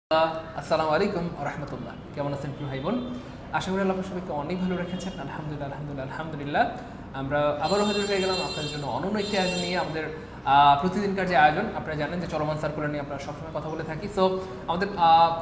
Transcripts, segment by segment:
আসসালামু আলাইকুম রহমতুল্লাহ। কেমন আছেন প্রিয় ভাই বোন? আশা করি আল্লাহ সবাইকে অনেক ভালো রেখেছেন। আলহামদুলিল্লাহ আলহামদুলিল্লাহ আলহামদুলিল্লাহ। আমরা আবারও হাজির হয়ে গেলাম আপনাদের জন্য অনন্য একটি আয়োজন নিয়ে। আমাদের প্রতিদিনকার যে আয়োজন, আপনারা জানেন যে চলমান সার্কুলার নিয়ে আমরা সবসময় কথা বলে থাকি। সো আমাদের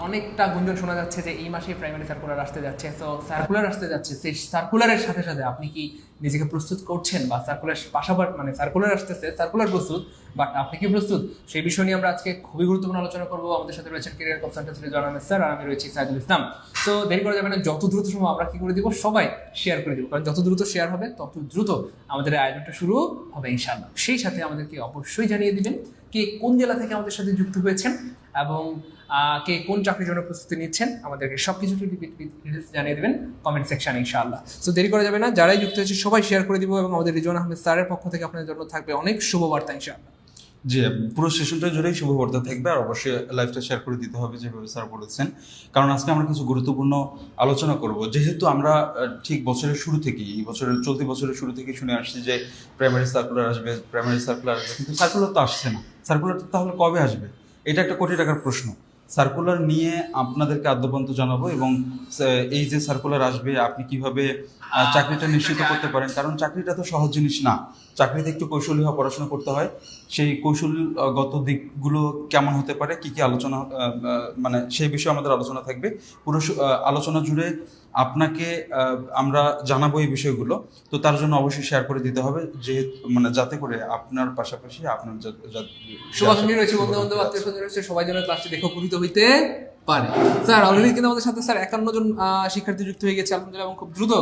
অনেকটা গুঞ্জন শোনা যাচ্ছে যে এই মাসে প্রাইমারি সার্কুলার আসতে যাচ্ছে। সো সার্কুলার আসতে যাচ্ছে, সেই সার্কুলারের সাথে সাথে আপনি কি নিজেকে প্রস্তুত করছেন, বা সার্কুলার পাশাপাশি মানে সার্কুলার আসতেছে, সার্কুলার প্রস্তুত, বাট আপনি কি প্রস্তুত, সেই বিষয় নিয়ে আমরা আজকে খুবই গুরুত্বপূর্ণ আলোচনা করবো। আমাদের সাথে রয়েছেন career consultant Rizwan Ahmed sir, আর আমি রয়েছি সাইদুল ইসলাম। তো দেরি করা যাবে না, যত দ্রুত সম্ভব আমরা কি করে দিব, সবাই শেয়ার করে দিব, কারণ যত দ্রুত শেয়ার হবে তত দ্রুত আমাদের আয়োজনটা শুরু হবে ইনশাআল্লাহ। সেই সাথে আমাদেরকে অবশ্যই জানিয়ে দিবেন কে কোন জেলা থেকে আমাদের সাথে যুক্ত হয়েছেন এবং কে কোন চাকরির জন্য প্রস্তুতি নিচ্ছেন, আমাদেরকে সবকিছু ডিটেইলস জানিয়ে দিবেন কমেন্ট সেকশনে ইনশাআল্লাহ। সো দেরি করা যাবে না, যারাই যুক্ত হয়েছে সবাই শেয়ার করে দিব, এবং আমাদের রিজওয়ান আহমেদ স্যারের পক্ষ থেকে আপনাদের জন্য থাকবে অনেক শুভবার্তা ইনশাআল্লাহ। জি, পুরো সেশনটা জুড়েই শুভবার্তা থাকবে, আর অবশ্যই লাইভটা শেয়ার করে দিতে হবে যেভাবে স্যার বলেছেন, কারণ আজকে আমরা কিছু গুরুত্বপূর্ণ আলোচনা করব। যেহেতু আমরা ঠিক বছরের শুরু থেকেই, এই বছরের চলতি বছরের শুরু থেকেই শুনে আসছি যে প্রাইমারি সার্কুলার আসবে, প্রাইমারি সার্কুলার আসবে, কিন্তু সার্কুলার তো আসছে না। সার্কুলার তাহলে কবে আসবে? এটা একটা কোটি টাকার প্রশ্ন। সার্কুলার নিয়ে আপনাদেরকে আদ্যপান্ত জানাবো, এবং এই যে সার্কুলার আসবে আপনি কিভাবে চাকরিটা নিশ্চিত করতে পারেন, কারণ চাকরিটা তো সহজ জিনিস না। চাকরিতে একটু কৌশলী হওয়া, পড়াশোনা করতে হয়। সেই কৌশলগত দিকগুলো কেমন হতে পারে, কি কি আলোচনা, মানে সেই বিষয়ে আমাদের আলোচনা থাকবে। পুরো আলোচনা জুড়ে আপনাকে আমরা জানাবো এই বিষয়গুলো। তো তার জন্য অবশ্যই শেয়ার করে দিতে হবে, যেহেতু মানে যাতে করে আপনার পাশাপাশি আপনার শুভাকাঙ্ক্ষী রয়েছে, বন্ধু বান্ধব, আত্মীয় স্বজন রয়েছে, সবাই যেন ক্লাসটি দেখে উপকৃত হইতে পারে। স্যার অলরেডি কিন্তু আমাদের সাথে স্যার 51 জন শিক্ষার্থী যুক্ত হয়ে গেছে আলহামদুলিল্লাহ, এবং খুব দ্রুত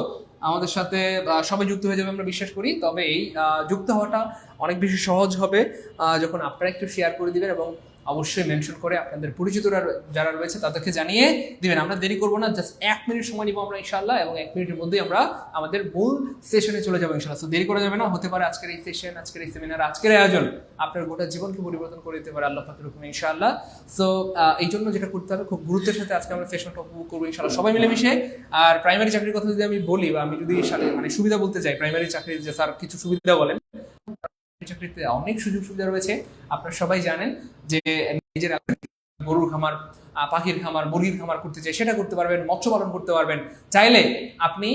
আমাদের সাথে সবাই যুক্ত হয়ে যাবে আমরা বিশ্বাস করি। তবে এই যুক্ত হওয়াটা অনেক বেশি সহজ হবে যখন আপনারা একটু শেয়ার করে দিবেন, এবং অবশ্যই মেনশন করে আপনাদের পরিচিতরা যারা রয়েছে তাদেরকে জানিয়ে দিবেন। আমরা দেরি করবো না, জাস্ট 1 মিনিট সময় নিব আমরা ইনশাআল্লাহ, এবং 1 মিনিটের মধ্যেই আমরা আমাদের মূল সেশনে চলে যাবো ইনশাআল্লাহ। তো দেরি করা যাবে না, হতে পারে আজকের এই সেশন, আজকের এই সেমিনার, আজকের আয়োজন আপনার গোটা জীবনকে পরিবর্তন করে দিতে পারে আল্লাহ পাকের হুকুমে ইনশাআল্লাহ। সো এই জন্য যেটা করতে হবে, খুব গুরুত্বের সাথে আজকে আমরা সেশনটা উপভোগ করবো ইনশাআল্লাহ সবাই মিলেমিশে। আর প্রাইমারি চাকরির কথা যদি আমি বলি, বা আমি যদি মানে সুবিধা বলতে চাই প্রাইমারি চাকরির, যে স্যার কিছু সুবিধা বলেন। চাকরিতে অনেক সুযোগ সুবিধা রয়েছে, আপনারা সবাই জানেন যে নিজের গরুর খামার, পাখির খামার, মুরগির খামার করতে চাই সেটা করতে পারবেন, মৎস্য পালন করতে পারবেন, চাইলে আপনি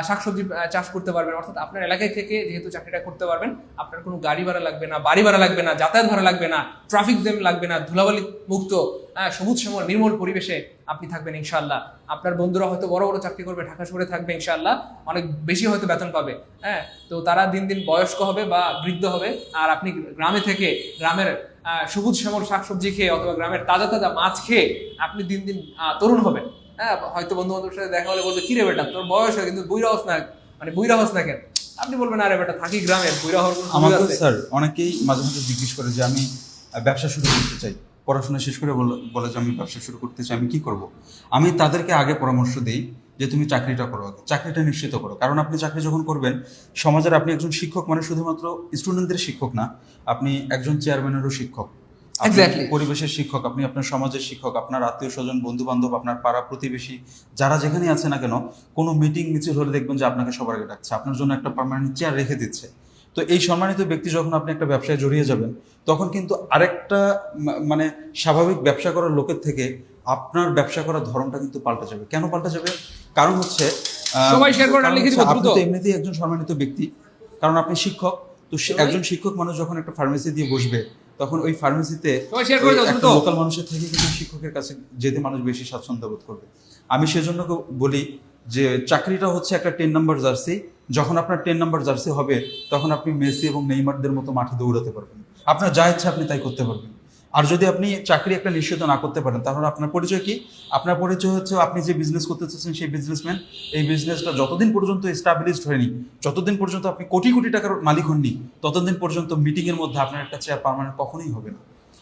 শাকসবজি চাষ করতে পারবেন। অর্থাৎ আপনার এলাকায় থেকে যেহেতু চাকরিটা করতে পারবেন, আপনার কোনো গাড়ি ভাড়া লাগবে না, বাড়ি ভাড়া লাগবে না, যাতায়াত ভাড়া লাগবে না, ট্রাফিক জ্যাম লাগবে না, ধুলাবালি মুক্ত সবুজ শ্যামল নির্মল পরিবেশে আপনি থাকবেন ইনশাআল্লাহ। আপনার বন্ধুরা হয়তো বড় বড় চাকরি করবে, ঢাকা শহরে থাকবে ইনশাআল্লাহ, অনেক বেশি হয়তো বেতন পাবে। তো তারা দিন দিন বয়স্ক হবে বা বৃদ্ধ হবে, আর আপনি গ্রামে থেকে গ্রামের সবুজ শ্যামল শাকসবজি খেয়ে অথবা গ্রামের তাজা তাজা মাছ খেয়ে আপনি দিন দিন তরুণ হবেন। হয়তো বন্ধু বান্ধবের সাথে দেখা হলে বলবে, কি রে বেটা তোর বয়স হয় কিন্তু বুইরা হস না, মানে বুইরা হস না কেন? আপনি বলবেন, আরে বেটা থাকি গ্রামে, বুইরা হওয়ার কোনো সুযোগ আছে? স্যার অনেকেই মাঝে মাঝে জিজ্ঞেস করে যে আমি ব্যবসা শুরু করতে চাই, পড়াশোনা শেষ করে বলে যে আমি ব্যবসা শুরু করতে চাই, আমি কি করব? আমি তাদেরকে আগে পরামর্শ দিই যে তুমি চাকরিটা করো, চাকরিটা নিশ্চিত করো। কারণ আপনি চাকরি যখন করবেন, সমাজের আপনি একজন শিক্ষক, মানে শুধুমাত্র স্টুডেন্টদের শিক্ষক না, আপনি একজন চেয়ারম্যানেরও শিক্ষক, পরিবেশের শিক্ষক, আপনি আপনার সমাজের শিক্ষক, আপনার আত্মীয় স্বজন, বন্ধু বান্ধব, আপনার পাড়া প্রতিবেশী যারা যেখানে আছে না কেন, কোনো মিটিং মিছিল হলে দেখবেন যে আপনাকে সবার আগে ডাকছে, আপনার জন্য একটা পার্মানেন্ট চেয়ার রেখে দিচ্ছে। তো এই সম্মানিত ব্যক্তি যখন আপনি একটা ব্যবসায় জড়িয়ে যাবেন, তখন কিন্তু আরেকটা মানে স্বাভাবিক ব্যবসা করার লোকের থেকে আপনার ব্যবসা করার ধরনটা কিন্তু পাল্টে যাবে। কেন পাল্টে যাবে? কারণ হচ্ছে আপনি তো এমনিতেই একজন সম্মানিত ব্যক্তি, কারণ আপনি শিক্ষক। তো একজন শিক্ষক মানুষ যখন একটা ফার্মেসি দিয়ে বসবে, তখন ওই ফার্মেসিতে লোকাল মানুষের থেকে কিন্তু শিক্ষকের কাছে যেতে মানুষ বেশি স্বাচ্ছন্দ্য বোধ করবে। আমি সেজন্য বলি যে চাকরিটা হচ্ছে একটা 10 নাম্বার জার্সি। যখন আপনার 10 নাম্বার জার্সি হবে, তখন আপনি মেসি এবং নেইমারদের মতো মাঠে দৌড়াতে পারবেন, আপনার যা ইচ্ছা আপনি তাই করতে পারবেন। আর যদি আপনি চাকরি একটা নিশ্চিত না করতে পারেন, তাহলে আপনার পরিচয় কি? আপনার পরিচয় হচ্ছে আপনি যে বিজনেস করতে চাচ্ছেন সেই বিজনেসম্যান। এই বিজনেসটা যতদিন পর্যন্ত এস্টাবলিশড হয়নি, যতদিন পর্যন্ত আপনি কোটি কোটি টাকার মালিক হননি, ততদিন পর্যন্ত মিটিংয়ের মধ্যে আপনার একটা চেয়ার পার্মানেন্ট কখনোই হবে না।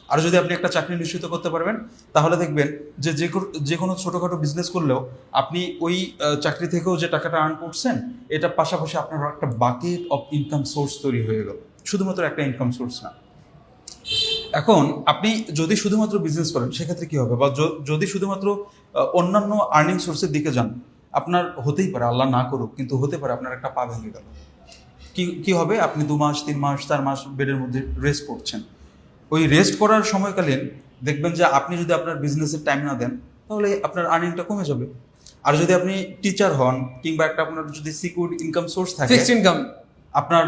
আর যদি আপনি একটা চাকরি নিশ্চিত করতে পারবেন, তাহলে দেখবেন যে যে কোনো ছোটোখাটো বিজনেস করলেও আপনি ওই চাকরি থেকেও যে টাকাটা আর্ন করছেন, এটা পাশাপাশি আপনার একটা বাকেট অফ ইনকাম সোর্স তৈরি হয়ে গেল, শুধুমাত্র একটা ইনকাম সোর্স না। এখন আপনি যদি শুধুমাত্র বিজনেস করেন, সেক্ষেত্রে কি হবে? বা যদি শুধুমাত্র অন্যান্য আর্নিং সোর্সের দিকে যান, আপনার হতেই পারে, আল্লাহ না করুক, কিন্তু হতে পারে আপনার একটা পা ভেঙে গেল। কি হবে? আপনি 2 মাস 3 মাস 4 মাস বেডের মধ্যে রেস্ট করছেন। ওই রেস্ট করার সময়কালীন দেখবেন যে আপনি যদি আপনার বিজনেসের টাইম না দেন তাহলে আপনার আর্নিংটা কমে যাবে। আর যদি আপনি টিচার হন কিংবা একটা আপনার যদি সিকিউর ইনকাম সোর্স থাকে, ফিক্সড ইনকাম, আপনার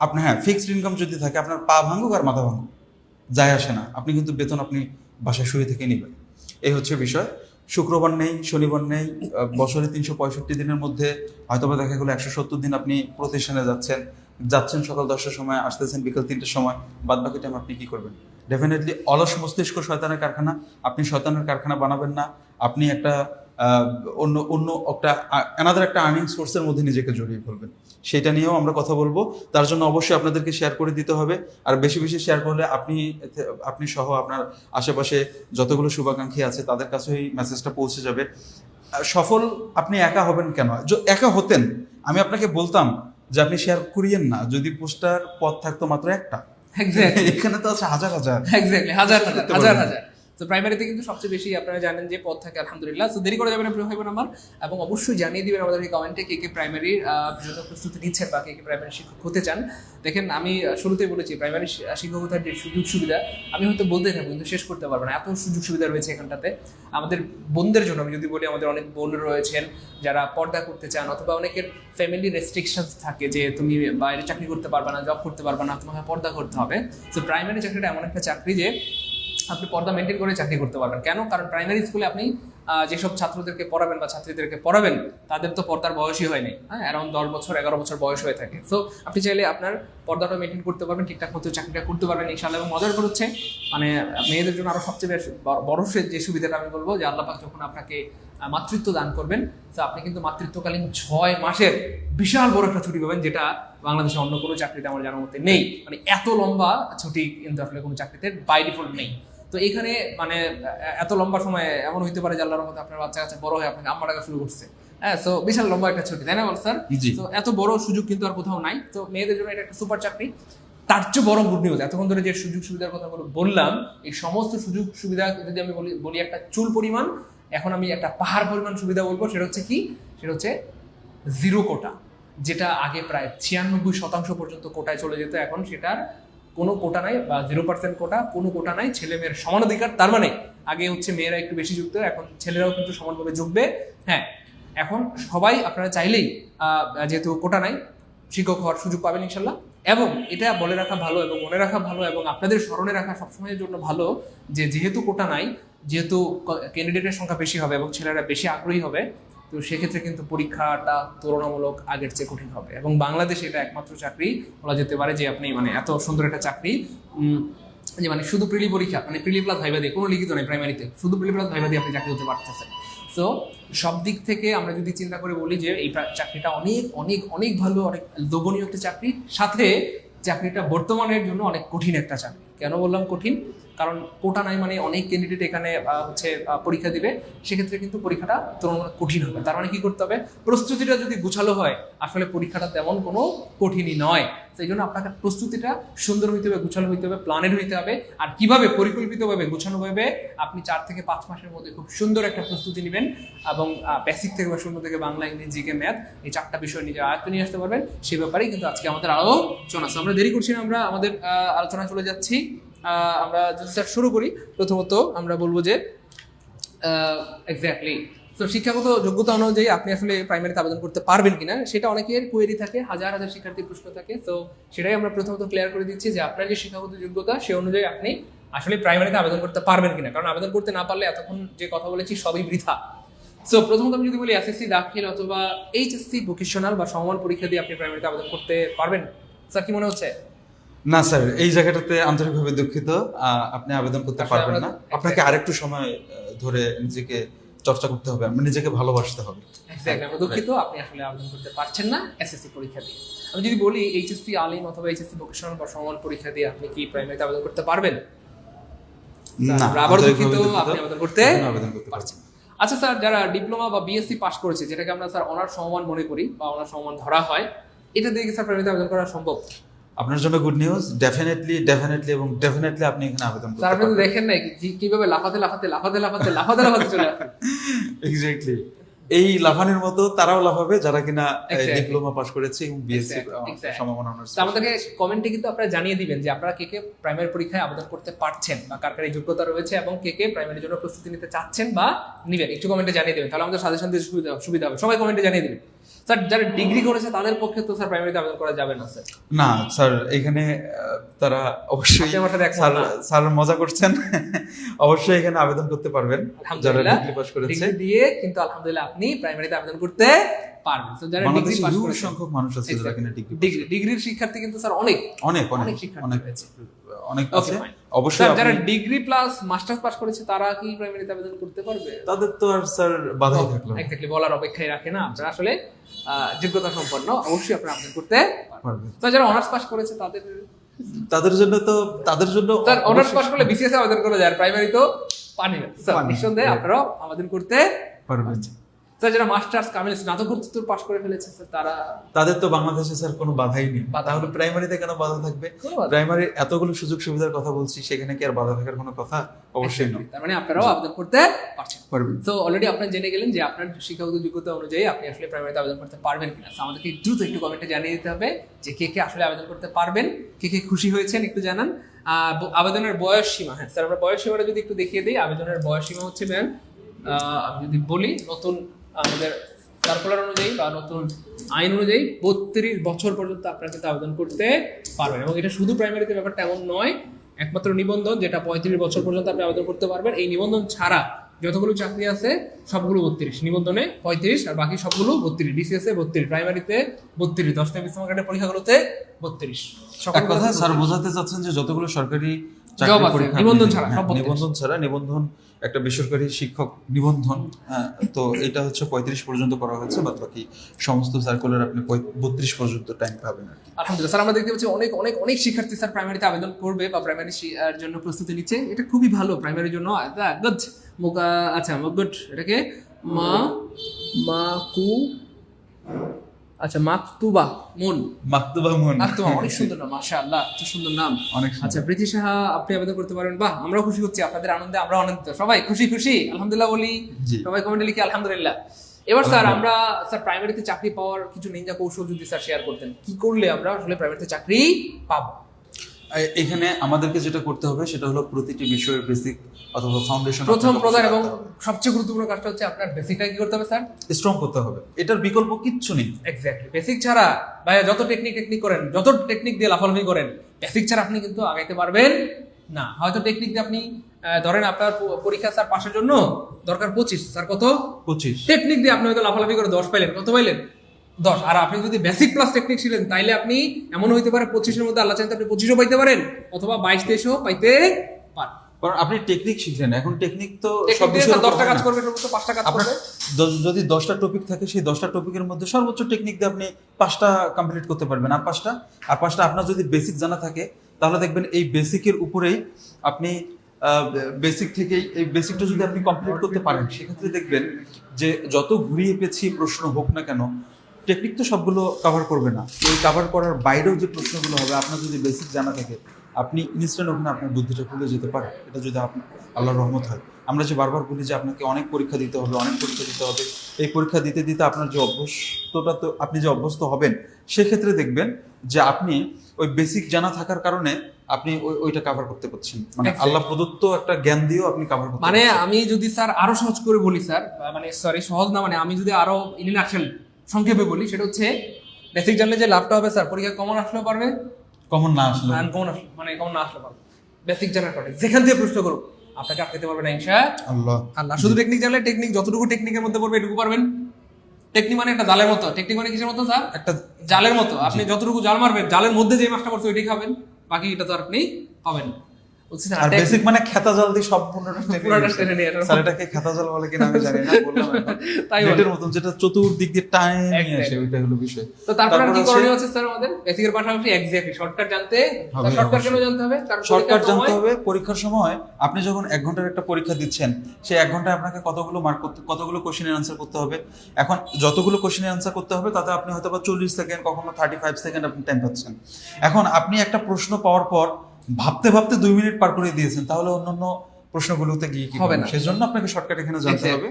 আপনার হ্যাঁ ফিক্সড ইনকাম যদি থাকে, আপনার পা ভাঙুক আর মাথা ভাঙুক যায় আসে না, আপনি কিন্তু বেতন আপনি বাসায় শুয়ে থেকে নেবেন। এই হচ্ছে বিষয়। শুক্রবার নেই, শনিবার নেই, বছরে 365 দিনের মধ্যে হয়তোবা দেখা গেলো 170 দিন আপনি প্রতিষ্ঠানে যাচ্ছেন সকাল 10টার সময়, আসতেছেন বিকাল 3টার সময়, বাদ বাকি টাইম আপনি কি করবেন? ডেফিনেটলি অলস মস্তিষ্ক শয়তানের কারখানা, আপনি শয়তানের কারখানা বানাবেন না। আপনি একটা অন্য অন্য একটা অ্যানাদার একটা আর্নিং সোর্সের মধ্যে নিজেকে জড়িয়ে ফেলবেন। সেটা নিয়েও আমরা কথা বলবো। তার জন্য অবশ্যই আপনাদেরকে শেয়ার করে দিতে হবে। আর বেশি বেশি শেয়ার করলে আপনি সহ আপনার আশেপাশে যতগুলো শুভাকাঙ্ক্ষী আছে তাদের কাছে এই মেসেজটা পৌঁছে যাবে। সফল আপনি একা হবেন কেন? একা হতেন আমি আপনাকে বলতাম যে আপনি শেয়ার করিয়েন না, যদি পোস্টার পথ থাকতো মাত্র একটা। এক্স্যাক্টলি, এখানে তো আছে হাজার হাজার, এক্স্যাক্টলি হাজার হাজার হাজার হাজার। তো প্রাইমারিতে কিন্তু সবচেয়ে বেশি আপনারা জানেন যে পদ থাকে, আলহামদুলিল্লাহ। তো দেরি করে যাবেন প্রিয় ভাই বোন আমার, এবং অবশ্যই জানিয়ে দিবেন আমাদেরকে কমেন্টে কে কে প্রাইমারির প্রস্তুতি নিচ্ছেন বা কে কে প্রাইমারি শিক্ষক হতে চান। দেখেন, আমি শুরুতেই বলেছি প্রাইমারি শিক্ষকতার যে সুযোগ সুবিধা আমি হয়তো বলতে থাকবো কিন্তু শেষ করতে পারবো না, এত সুযোগ সুবিধা রয়েছে এখানটাতে। আমাদের বোনদের জন্য আমি যদি বলি, আমাদের অনেক বোন রয়েছেন যারা পর্দা করতে চান, অথবা অনেকের ফ্যামিলি রেস্ট্রিকশনস থাকে যে তুমি বাইরে চাকরি করতে পারবে না, জব করতে পারবে না, তোমাকে পর্দা করতে হবে। তো প্রাইমারি চাকরিটা এমন একটা চাকরি যে আপনি পর্দা মেনটেন করে চাকরি করতে পারবেন। কেন? কারণ প্রাইমারি স্কুলে আপনি যেসব ছাত্রদেরকে পড়াবেন বা ছাত্রীদেরকে পড়াবেন তাদের তো পর্দার বয়সই হয়নি, হ্যাঁ, অ্যারাউন্ড 10 বছর 11 বছর বয়স হয়ে থাকে। সো আপনি চাইলে আপনার পর্দাটা মেনটেন করতে পারবেন, ঠিকঠাক মতো চাকরিটা করতে পারবেন ইনশাআল্লাহ। এবং মজার হচ্ছে মানে মেয়েদের জন্য আরো সবচেয়ে বড় যে সুবিধাটা আমি বলবো যে আল্লাহ পাক যখন আপনাকে মাতৃত্ব দান করবেন, তো আপনি কিন্তু মাতৃত্বকালীন 6 মাসের বিশাল বড় একটা ছুটি পাবেন, যেটা বাংলাদেশে অন্য কোনো চাকরিতে আমার জানার মধ্যে নেই। মানে এত লম্বা ছুটি কিন্তু আসলে কোনো চাকরিতে বাই ডিফল্ট নেই। তো এখানে মানে এত লম্বা সময় এমন হইতে পারে যে আল্লাহর মধ্যে আপনার বাচ্চা কাছে বড় হয়ে আপনাকে আম্মা ডাকা শুরু করছে, হ্যাঁ। তো বিশাল লম্বা একটা ছুটি, তাই না বল স্যার? তো এত বড় সুযোগ কিন্তু আর কোথাও নাই। তো মেয়েদের জন্য এটা একটা সুপার চাকরি। তার চেয়ে বড় গুড নিউজ, এতক্ষণ ধরে যে সুযোগ সুবিধার কথা বললাম, এই সমস্ত সুযোগ সুবিধা যদি আমি বলি একটা চুল পরিমাণ, এখন আমি একটা পাহাড় পরিমাণ সুবিধা বলবো। সেটা হচ্ছে কি? সেটা হচ্ছে জিরো কোটা, যেটা আগে প্রায় 96% পর্যন্ত কোটায় চলে যেত, এখন সেটার কোনো কোটা নাই, বা 0% কোটা, কোনো কোটা নাই। ছেলে মেয়ের সমান অধিকার। তার মানে আগে হচ্ছে মেয়েরা একটু বেশি যুক্ত, এখন ছেলেরাও কিন্তু সমানভাবে যুগবে। হ্যাঁ, এখন সবাই আপনারা চাইলেই যেহেতু কোটা নাই, শিক্ষক হওয়ার সুযোগ পাবেন ইনশাল্লাহ। এবং এটা বলে রাখা ভালো এবং মনে রাখা ভালো এবং আপনাদের স্মরণে রাখা সবসময়ের জন্য ভালো যে যেহেতু কোটা নাই, যেহেতু ক্যান্ডিডেটের সংখ্যা বেশি হবে এবং ছেলেরা বেশি আগ্রহী হবে, তো সেক্ষেত্রে কিন্তু পরীক্ষাটা তুলনামূলক আগের চেয়ে কঠিন হবে। এবং বাংলাদেশে এটা একমাত্র চাকরি বলা যেতে পারে যে আপনি মানে এত সুন্দর একটা চাকরি যে মানে শুধু প্রিলি পরীক্ষা, মানে প্রিলি প্লাস ভাইভা দিয়ে, কোনো লিখিত নেই প্রাইমারিতে, শুধু প্রিলি প্লাস ভাইভা দিয়ে আপনি চাকরি হতে পারতেছেন। সো সব দিক থেকে আমরা যদি চিন্তা করে বলি যে এই চাকরিটা অনেক অনেক অনেক ভালো, অনেক লোভনীয় একটা চাকরি, সাথে চাকরিটা বর্তমানের জন্য অনেক কঠিন একটা চাকরি। কেন বললাম কঠিন? কারণ কোটা নাই মানে অনেক ক্যান্ডিডেট এখানে পরীক্ষা দিবে, সেক্ষেত্রে কিন্তু পরীক্ষাটা তুলনামূলক কঠিন হবে। তার মানে কি করতে হবে? প্রস্তুতিটা যদি গুছালো হয়, আসলে পরীক্ষাটা তেমন কোনো কঠিনই নয়। সেই জন্য আপনাকে প্রস্তুতিটা সুন্দর হইতে হবে, গুছানো হইতে হবে, প্ল্যানের হইতে হবে। আর কিভাবে পরিকল্পিতভাবে গুছানোভাবে আপনি 4 থেকে 5 মাসের মধ্যে খুব সুন্দর একটা প্রস্তুতি নেবেন এবং বেসিক থেকে বা শূন্য থেকে বাংলা, ইংরেজি, জিকে, ম্যাথ, এই 4টা বিষয় নিজের আয়ত্তে নিয়ে আসতে পারবেন। সেই ব্যাপারেই কিন্তু আজকে আমাদের আলোচনা। আমরা দেরি করছি না, আমরা আমাদের আলোচনায় চলে যাচ্ছি। আমরা যদি স্যার শুরু করি, প্রথমত আমরা বলবো যে এক্স্যাক্টলি তো শিক্ষাগত যোগ্যতা অনুযায়ী আপনি আসলে প্রাইমারিতে আবেদন করতে পারবেন কিনা, সেটা অনেকের কোয়েরি থাকে, হাজার হাজার শিক্ষার্থীর প্রশ্ন থাকে। তো সেটাই আমরা প্রথমত ক্লিয়ার করে দিচ্ছি যে আপনার যে শিক্ষাগত যোগ্যতা সে অনুযায়ী আপনি আসলে প্রাইমারিতে আবেদন করতে পারবেন কিনা। কারণ আবেদন করতে না পারলে এতক্ষণ যে কথা বলেছি সবই বৃথা। সো প্রথমত আমি যদি বলি এসএসসি দাখিল অথবা এইচএসসি ভোকেশনাল বা সমমান পরীক্ষা দিয়ে আপনি প্রাইমারিতে আবেদন করতে পারবেন, স্যার কি মনে হচ্ছে? না স্যার, এই জায়গাটাতে আন্তরিকভাবে দুঃখিত, আপনি আবেদন করতে পারবেন না। আপনাকে আরেকটু সময় ধরে নিজেকে চর্চা করতে হবে, নিজেকে ভালোবাসতে হবে। এক্স্যাক্টলি, আমরা দুঃখিত, আপনি আসলে আবেদন করতে পারছেন না এসএসসি পরীক্ষা দিয়ে। আমি যদি বলি এইচএসসি আলিম অথবা এইচএসসি ভোকেশনাল বা সমমান পরীক্ষা দিয়ে আপনি কি প্রাইমারিতে আবেদন করতে পারবেন? না, আবার দুঃখিত, আপনি আবেদন করতে পারছেন। আচ্ছা স্যার, যারা ডিপ্লোমা বা বিএসসি পাস করেছে, যেটাকে আমরা স্যার অনার্স সমমান মনে করি বা অনার্স সমমান ধরা হয়, এটা দিয়ে কি স্যার প্রাইমারিতে আবেদন করা সম্ভব? আপনার জন্য গুড নিউজ, ডেফিনেটলি এবং ডেফিনেটলি আপনি এখানে আবেদন করতে স্যার আপনি তো পারবেন। দেখেন নাই কিভাবে লাফাতে চলে আসেন। এক্স্যাক্টলি। এই লাফানের মতো তারাও লাফাবে যারা কিনা Exactly. ডিপ্লোমা পাস করেছে এবং বিএসসি Exactly. সম্ভাবনা অনার্স। তো আমাদেরকে কমেন্টে কিন্তু আপনারা জানিয়ে দিবেন যে আপনারা কে কে প্রাইমারি পরীক্ষায় আবেদন করতে পারছেন বা কার কার এই যোগ্যতা রয়েছে এবং কে কে প্রাইমারির জন্য প্রস্তুতি নিতে চাচ্ছেন বা নিবেন, একটু কমেন্টে জানিয়ে দেবেন, তাহলে আমাদের সাজেশন দিতে সুবিধা হবে। সবাই কমেন্টে জানিয়ে দিবেন। স্যার যারা ডিগ্রি করেছে তাদের পক্ষে তো স্যার প্রাইমারিতে আবেদন করা যাবে না স্যার। না স্যার, এখানে তারা অবশ্যই আপনি আমার সাথে একমত স্যার না? স্যার মজা করছেন। অবশ্যই এখানে আবেদন করতে পারবেন যারা আলহামদুলিল্লাহ ডিগ্রি পাস করেছে। ডিগ্রি দিয়ে কিন্তু আলহামদুলিল্লাহ আপনি প্রাইমারিতে আবেদন করতে পারবেন। তো যারা ডিগ্রি বাংলাদেশে পাস হিউজ করেছে সংখ্যক মানুষ আছে যারা কিনা ডিগ্রি ডিগ্রির শিক্ষার্থী কিন্তু স্যার অনেক অনেক অনেক অনেক শিক্ষার্থী অনেক রয়েছে। অনেক Okay, আছে। fine. অবশ্যই স্যার যারা আপনি- ডিগ্রি প্লাস মাস্টার্স পাস করেছে তারা কি প্রাইমারিতে আবেদন করতে পারবে? তাদের তো আর স্যার বাধাই থাকলো না। এক্স্যাক্টলি বলার অপেক্ষায় রাখে না, আপনারা আসলে যোগ্যতা সম্পন্ন, অবশ্যই আপনারা আবেদন করতে পারবেন। পারবে। তো যারা অনার্স পাস করেছে তাদের তাদের জন্য স্যার অনার্স অবশ্যই পাস করলে বিসিএস আবেদন করা যায়, প্রাইমারি তো পানি না স্যার, পানি। নিঃসন্দেহে আপনারাও আবেদন করতে পারবেন। স্যার যারা মাস্টার্স কামিল স্নাতকোত্তর পাস করে ফেলেছে স্যার তারা তাদের তো বাংলাদেশে স্যার কোনো বাধাই নেই। বাধা তাহলে প্রাইমারিতে কেন বাধা থাকবে? কোনো বাধা নেই। প্রাইমারির এতগুলো সুযোগ সুবিধার কথা বলছি, সেখানে কি আর বাধা থাকার কোনো কথা? অবশ্যই নয়। তার মানে আপনারাও আবেদন করতে পারছেন। পারবেন। তো অলরেডি আপনারা জেনে গেলেন যে আপনার শিক্ষাগত যোগ্যতা অনুযায়ী আপনি আসলে প্রাইমারিতে আবেদন করতে পারবেন কিনা। তো আমাদেরকে দ্রুত একটু কমেন্টে জানিয়ে দিতে হবে যে কে কে আসলে আবেদন করতে পারবেন, কে কে খুশি হয়েছেন একটু জানান। আবেদনের বয়স সীমা, হ্যাঁ স্যার আমরা বয়স সীমাটা যদি একটু দেখিয়ে দিই। আবেদনের বয়স সীমা হচ্ছে ম্যাম আমি যদি বলি নতুন আমাদের সার্কুলার অনুযায়ী বা নতুন আইন অনুযায়ী 32 বছর পর্যন্ত আপনারা কিন্তু আবেদন করতে পারবেন। এবং এটা শুধু প্রাইমারিতে ব্যাপারটা এমন নয়, একমাত্র নিবন্ধন যেটা 35 বছর পর্যন্ত আপনি আবেদন করতে পারবেন। এই নিবন্ধন ছাড়া যতগুলো চাকরি আছে সবগুলো 32, নিবন্ধনে 35 আর বাকি সবগুলো 32, ডিসিএস এ 32, প্রাইমারিতে 32, 10 বিসিএস গ্রেডের পরীক্ষাগুলোতে 32। এক কথা স্যার বোঝাতে চাচ্ছেন যে যতগুলো সরকারি Job চাকরির আছে, পরীক্ষা নিবন্ধন আপনি- ছাড়া, হ্যাঁ, সব 32 নিবন্ধন ছাড়া, নিবন্ধন একটা বেসরকারি শিক্ষক নিবন্ধন, তো এটা হচ্ছে 35 পর্যন্ত করা হয়েছে, বাদ বাকি সমস্ত সার্কুলার আপনি 32 পর্যন্ত টাইম পাবেন আর কি। আলহামদুলিল্লাহ স্যার আমরা দেখতে পাচ্ছি অনেক অনেক অনেক শিক্ষার্থী স্যার প্রাইমারিতে আবেদন করবে বা প্রাইমারি জন্য প্রস্তুতি নিচ্ছে। এটা খুবই ভালো প্রাইমারির জন্য। গুড আচ্ছা গুড, এটাকে মা মা কু আচ্ছা মাকতুবা মন, মাকতুবা মন। মাকতুবা অনেক সুন্দর নাম, মাশাআল্লাহ এত সুন্দর নাম। অনেক সুন্দর। আচ্ছা প্রীতি সাহা আপনি আবেদন করতে পারবেন। বাহ আমরাও খুশি হচ্ছি, আপনাদের আনন্দে আমরা আনন্দিত, সবাই খুশি খুশি আলহামদুলিল্লাহ বলি, জি। সবাই কমেন্টে লিখি আলহামদুলিল্লাহ। এবার স্যার আমরা স্যার প্রাইমারিতে চাকরি পাওয়ার কিছু নিনজা কৌশল যদি স্যার শেয়ার করতেন, কি করলে আমরা আসলে প্রাইমারিতে চাকরি পাবো? এখানে আমাদেরকে যেটা করতে হবে সেটা হলো প্রতিটি বিষয়ের বেসিক অথবা ফাউন্ডেশন প্রথম প্রধান এবং সবচেয়ে গুরুত্বপূর্ণ কাজটা হচ্ছে আপনার বেসিকটা কি করতে হবে স্যার? স্ট্রং করতে হবে। এটার বিকল্প কিচ্ছু নেই। এক্স্যাক্টলি, বেসিক ছাড়া ভাইয়া যত টেকনিক করেন, যত টেকনিক দিয়ে লাফালাফি করেন, বেসিক ছাড়া আপনি কিন্তু আগাইতে পারবেন না। হয়তো টেকনিক দিয়ে আপনি ধরেন আপনার পরীক্ষা স্যার পাশের জন্য দরকার 25, স্যার কত 25। টেকনিক দিয়ে আপনি হয়তো লাফালাফি করে 10 পাইলেন, কত পাইলেন 10। আর আপনি যদি বেসিক প্লাস টেকনিক ছিলেন তাইলে আপনি এমন হইতে পারে 25-এর মধ্যে আল্লাহ চাইতে আপনি 25ও পাইতে পারেন অথবা 22-23ও পাইতে পারেন। কারণ আপনি টেকনিক শিখলেন, এখন টেকনিক তো সব টেকনিক দিয়ে বিষয়ের উপর 10টা কাজ হয় না। করবে, সর্বোচ্চ 5টা কাজ আপনার করবে। যদি 10টা টপিক থাকে, সেই 10টা টপিকের মধ্যে সর্বোচ্চ টেকনিক দিয়ে আপনি 5টা কমপ্লিট করতে পারবেন। আর 5টা আপনার যদি বেসিক জানা থাকে, তাহলে দেখবেন এই বেসিকের উপরেই আপনি বেসিক থেকেই এই বেসিকটা যদি আপনি কমপ্লিট করতে পারেন, সেক্ষেত্রে দেখবেন যে যত ঘুরিয়ে পেঁচিয়ে প্রশ্ন হোক না কেন, টেকনিক তো সবগুলো কভার করবে না। এই কভার করার বাইরেও যে প্রশ্নগুলো হবে, আপনার যদি বেসিক জানা থাকে, আপনি ইনস্ট্যান্ট ওখানে আপনার বুদ্ধিটা খুলে যেতে পারে। এটা যদি আপনার আল্লাহর রহমত হয়। আমরা যে বারবার বলি যে আপনাকে অনেক পরীক্ষা দিতে হবে, এই পরীক্ষা দিতে দিতে আপনার যে অভ্যস্তটা, তো আপনি যে অভ্যস্ত হবেন, সেক্ষেত্রে দেখবেন যে আপনি ওই বেসিক জানা থাকার কারণে আপনি ওইটা কভার করতে পারছেন। মানে আল্লাহ প্রদত্ত একটা জ্ঞান দিয়েও আপনি কভার করতে মানে পারছেন। আমি যদি স্যার আরো সহজ করে বলি স্যার, মানে সরি সহজ না, মানে আমি যদি আরো ইনঅ্যাকশন সংক্ষেপে বলি, সেটা হচ্ছে বেসিক জানলে যে লাভটা হবে স্যার, পরীক্ষা কমন আসলেও পারবে, কমন না আসলে আনকমন আসলে মানে কমন না আসলে পারবে। বেসিক জানার পরে যেখান থেকে প্রশ্ন করুক আপনাকে আটকাতে পারবে না ইনশাআল্লাহ। আল্লাহ শুধু টেকনিক জানলে, টেকনিক যতটুকু টেকনিকের মধ্যে পড়বে এটুকু পারবেন। টেকনিক মানে একটা জালের মতো, টেকনিক মানে কিসের মতো স্যার? একটা জালের মতো। আপনি যতটুকু জাল মারবেন, জালের মধ্যে যে মাছটা পড়ছে ওইটাই খাবেন, বাকি এটা তো আর আপনি পাবেন না। বুঝছেন? আর বেসিক মানে খেতা জাল দিয়ে সব পুরোটা টেনে নিয়ে এটা। স্যার এটাকে খেতা জাল বলে কিনা আমি জানি না, বললাম এখন। তাই বলে। নেটের মতন যেটা চতুর্দিক দিয়ে টাইম নিয়ে Exactly. আসে, ওইটাই হলো বিষয়। তো তারপর আর কি আছে করণীয় আছে স্যার আমাদের? বেসিকের পাশাপাশি এক্স্যাক্টলি শর্টকাট জানতে হবে। শর্টকাট কেন জানতে হবে? কারণ শর্টকাট পরীক্ষার জানতে সময় হবে। পরীক্ষার সময় আপনি যখন 1 ঘন্টার একটা পরীক্ষা দিচ্ছেন, সেই 1 ঘন্টায় আপনাকে কতগুলো মার্ক করতে, কতগুলো কোশ্চেনের আনসার করতে হবে। এখন যতগুলো কোশ্চেনের আনসার করতে হবে, তাতে আপনি হয়তো বা 40 সেকেন্ড, কখনো 35 সেকেন্ড আপনি টাইম পাচ্ছেন। এখন আপনি একটা প্রশ্ন পাওয়ার পর ভাবতে ভাবতে 2 মিনিট পার করে দিয়েছেন, তাহলে অন্যান্য প্রশ্নগুলোতে গিয়ে কি হবে হবে না। না। সেজন্য আপনাকে শর্টকাট এখানে জানতে Exactly. হবে।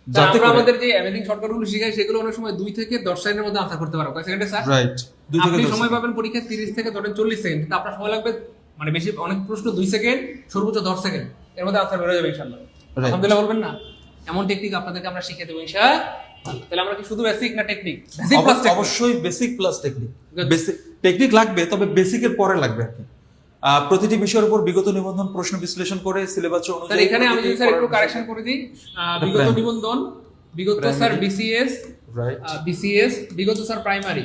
যাতে আমরা করে আমাদের যে অ্যামেজিং শর্টকাটগুলো শিখাই সেগুলো অনেক সময় 2 থেকে 10 সেকেন্ডের মধ্যে আনসার করতে পারবো। কয় সেকেন্ডে স্যার? রাইট 2 থেকে আপনি 10 সময় পাবেন পরীক্ষা 30 থেকে ধরেন 40 সেকেন্ড, কিন্তু আপনার সময় লাগবে মানে বেশি, অনেক প্রশ্ন 2 সেকেন্ড সর্বোচ্চ 10 সেকেন্ড, এর মধ্যে আনসার বের হয়ে যাবে ইনশাআল্লাহ। Right. আলহামদুলিল্লাহ বলবেন না? এমন টেকনিক আপনাদেরকে আমরা শিখিয়ে দেবো ইনশাআল্লাহ। তাহলে আমরা কি শুধু বেসিক না টেকনিক? Basic plus technique. অবশ্যই basic plus technique. Good. Basic technique লাগবে, তবে বেসিকের পরে লাগবে আর কি। প্রতিটি বিষয়ের উপর বিগত নিবন্ধন প্রশ্ন বিশ্লেষণ করে সিলেবাস স্যার অনুযায়ী এখানে আমি যদি স্যার একটু কারেকশন করে দিই, বিগত Primary. নিবন্ধন, বিগত স্যার বিসিএস, রাইট বিগত স্যার প্রাইমারি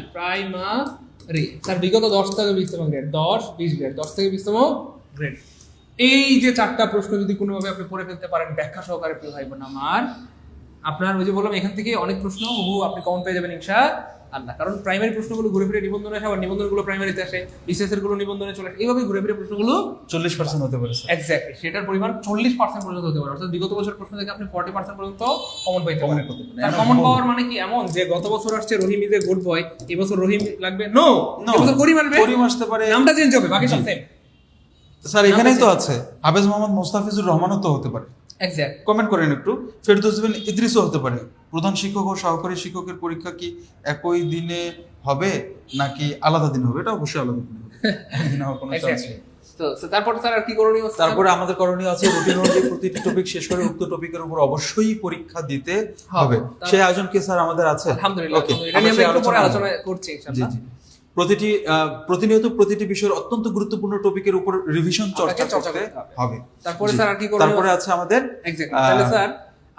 স্যার বিগত 10 থেকে 20 তম গ্রেড, 10 20 গ্রেড, 10 থেকে 20 তম গ্রেড। এই যে 4টা প্রশ্ন যদি কোনোভাবে আপনি পড়ে ফেলতে পারেন ব্যাখ্যা সহকারে, প্রিয় ভাই বোন আমার, আপনার ওই যে বললাম এখান থেকে অনেক প্রশ্ন আপনি কমন পেয়ে যাবেন ইনশাআল্লাহ। কারণ প্রাইমারি প্রশ্নগুলো ঘুরে ফিরে নিবন্ধনে আসে, আবার নিবন্ধনগুলো প্রাইমারিতে আসে, বিসিএস এর গুলো নিবন্ধনে চলে আসে, এইভাবে ঘুরে ফিরে প্রশ্নগুলো 40% হতে পারে স্যার। এক্স্যাক্টলি সেটার পরিমাণ 40% পর্যন্ত হতে পারে। অর্থাৎ বিগত বছর প্রশ্ন থেকে আপনি 40% পর্যন্ত কমন পাইতে পারেন। তার কমন পাওয়ার মানে কি এমন যে গত বছর আসছে রহিম ইজ এ গুড বয়, এই বছর রহিম লাগবে নো, No, এই বছর করিম আসবে, করিম আসতে পারে, নামটা চেঞ্জ হবে, বাকি সব সেম। স্যার এখানেই তো আছে হাফেজ মোহাম্মদ মোস্তাফিজুর রহমানও তো হতে পারে। এক্স্যাক্ট কমেন্ট করেন একটু। ফেরদৌস বিন ইদ্রিসও হতে পারে। প্রধান শিক্ষক ও সহকারী শিক্ষকের পরীক্ষা কি একই দিনে হবে নাকি আলাদা দিন হবে? এটা অবশ্যই আলাদা দিন হবে, একদিন হওয়ার কোনো চান্স নেই। তো তারপর স্যার আর কি করণীয়? তারপরে আমাদের করণীয় আছে রুটিন অনুযায়ী প্রতিটি টপিক শেষ করে উক্ত টপিকের উপর অবশ্যই পরীক্ষা দিতে হবে। সেই আয়োজন কি স্যার আমাদের আছে? আলহামদুলিল্লাহ, Okay, এটা নিয়ে আমরা একটু পরে আলোচনা আলোচনা করছি জি ইনশাআল্লাহ। জি। প্রতিনিয়ত প্রতিটি বিষয়ের অত্যন্ত গুরুত্বপূর্ণ টপিকের উপর রিভিশন চর্চা চর্চা করতে করতে হবে। তারপরে জি। স্যার আর কি করণীয়? তারপরে আছে আমাদের এক্স্যাক্টলি। তাহলে স্যার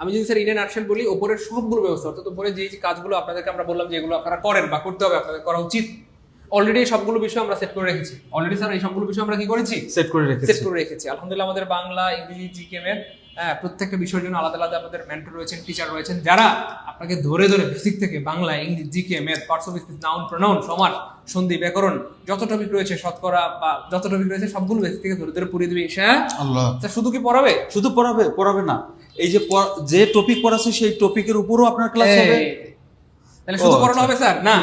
আমি যদি স্যার ইন্ডিয়ান আর্টসেল বলি, উপরের সবগুলো ব্যবস্থা, অর্থাৎ উপরে যে যে কাজগুলো আপনাদেরকে আমরা বললাম যে এগুলো আপনারা করেন বা করতে হবে, আপনাদের করা উচিত, অলরেডি সবগুলো বিষয় আমরা সেট করে রেখেছি। অলরেডি স্যার এই সবগুলো বিষয় আমরা কি করেছি? সেট করে সেট রেখেছি। করে রেখেছি আলহামদুলিল্লাহ। আমাদের বাংলা, ইংরেজি, জিকে, ম্যাথ, প্রত্যেকটা বিষয়ের জন্য আলাদা আলাদা আমাদের মেন্টর রয়েছেন, টিচার রয়েছেন, যারা আপনাকে ধরে ধরে বেসিক থেকে বাংলা, ইংরেজি, GK, math, parts of speech, noun, pronoun, সমাস, সন্ধি, ব্যাকরণ, যত টপিক রয়েছে, শতকরা বা যত টপিক রয়েছে সবগুলো বেসিক থেকে ধরে ধরে পড়িয়ে দেবে আল্লাহ। স্যার শুধু কি পড়াবে? শুধু পড়াবে না, এই যে যে টপিক পড়াচ্ছে সেই টপিকের উপরও আপনার ক্লাস হবে। তাহলে শুধু পড়ানো হবে স্যার? না,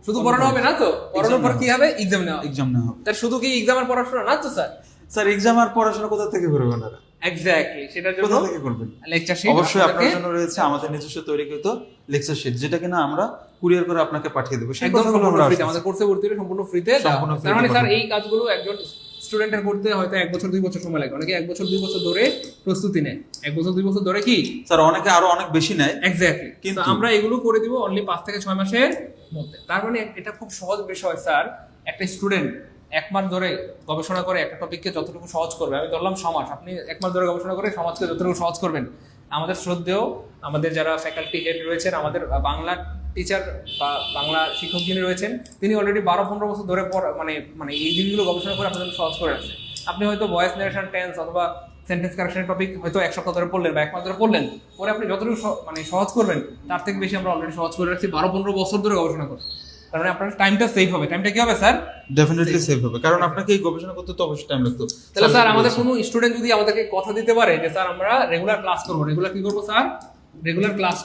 শুধু পড়ানো হবে না তো, পড়ানোর পর কি হবে? এক্সাম নেওয়া হবে। এক্সাম নেওয়া হবে। তার শুধু কি এক্সাম আর পড়াশোনা না তো স্যার? স্যার এক্সাম আর পড়াশোনা কোথা থেকে করবেন আপনারা? এক্স্যাক্টলি, সেটার জন্য কোথা থেকে করবেন? লেকচার শিট অবশ্যই আপনার জন্য রয়েছে আমাদের নিজস্ব তৈরিকৃত লেকচার শিট, যেটা কিনা আমরা কুরিয়ার করে আপনাকে পাঠিয়ে দেবো। সেই একদম কথাগুলো সম্পূর্ণ আমরা ফ্রিতে, আসছি। আমাদের কোর্সে ভর্তি হলে সম্পূর্ণ ফ্রিতে। সম্পূর্ণ free তার মানে তে স্যার পাঠাবো। এই কাজগুলো একজন স্টুডেন্টের করতে হয়তো 1 বছর 2 বছর সময় লাগে, অনেকে 1 বছর 2 বছর ধরে প্রস্তুতি নেয়, 1 বছর 2 বছর ধরে কি স্যার অনেকে আরো অনেক বেশি নেয়। এক্স্যাক্টলি। কিন্তু- কিন্তু আমরা এগুলো করে দিব অনলি 5 থেকে 6 মাসের মধ্যে। তার মানে এটা খুব সহজ বিষয় স্যার। একটা স্টুডেন্ট 1 মাস ধরে গবেষণা করে একটা টপিককে যতটুকু সহজ করবে, আমি ধরলাম সমাজ, আপনি 1 মাস ধরে গবেষণা করে সমাজকে যতটুকু সহজ করবেন, আমাদের শ্রদ্ধেয় আমাদের যারা ফ্যাকাল্টি হেড রয়েছেন, আমাদের বাংলা টিচার বা বাংলা শিক্ষক যিনি রয়েছেন, তিনি অলরেডি 12-15 বছর ধরে মানে এই জিনিসগুলো গবেষণা করে আপনাদের সহজ করে রাখছে। আপনি হয়তো ভয়েস নারেশন, টেন্স অথবা সেন্টেন্স কারেকশনের টপিক হয়তো 1 সপ্তাহ ধরে পড়লেন বা 1 মাস ধরে পড়লেন, পরে আপনি যতটুকু মানে সহজ করবেন তার থেকে বেশি আমরা অলরেডি সহজ করে রাখছি 12-15 বছর ধরে গবেষণা করে। কারণ আপনার টাইমটা সেভ হবে। টাইমটা কি হবে স্যার? ডেফিনেটলি সেভ হবে, কারণ আপনাকে এই গবেষণা করতে তো অবশ্যই টাইম লাগতো। তাহলে স্যার আমাদের কোনো স্টুডেন্ট যদি আমাদেরকে কথা দিতে পারে যে স্যার আমরা রেগুলার ক্লাস করব, রেগুলার কি করব স্যার? রেগুলার ক্লাস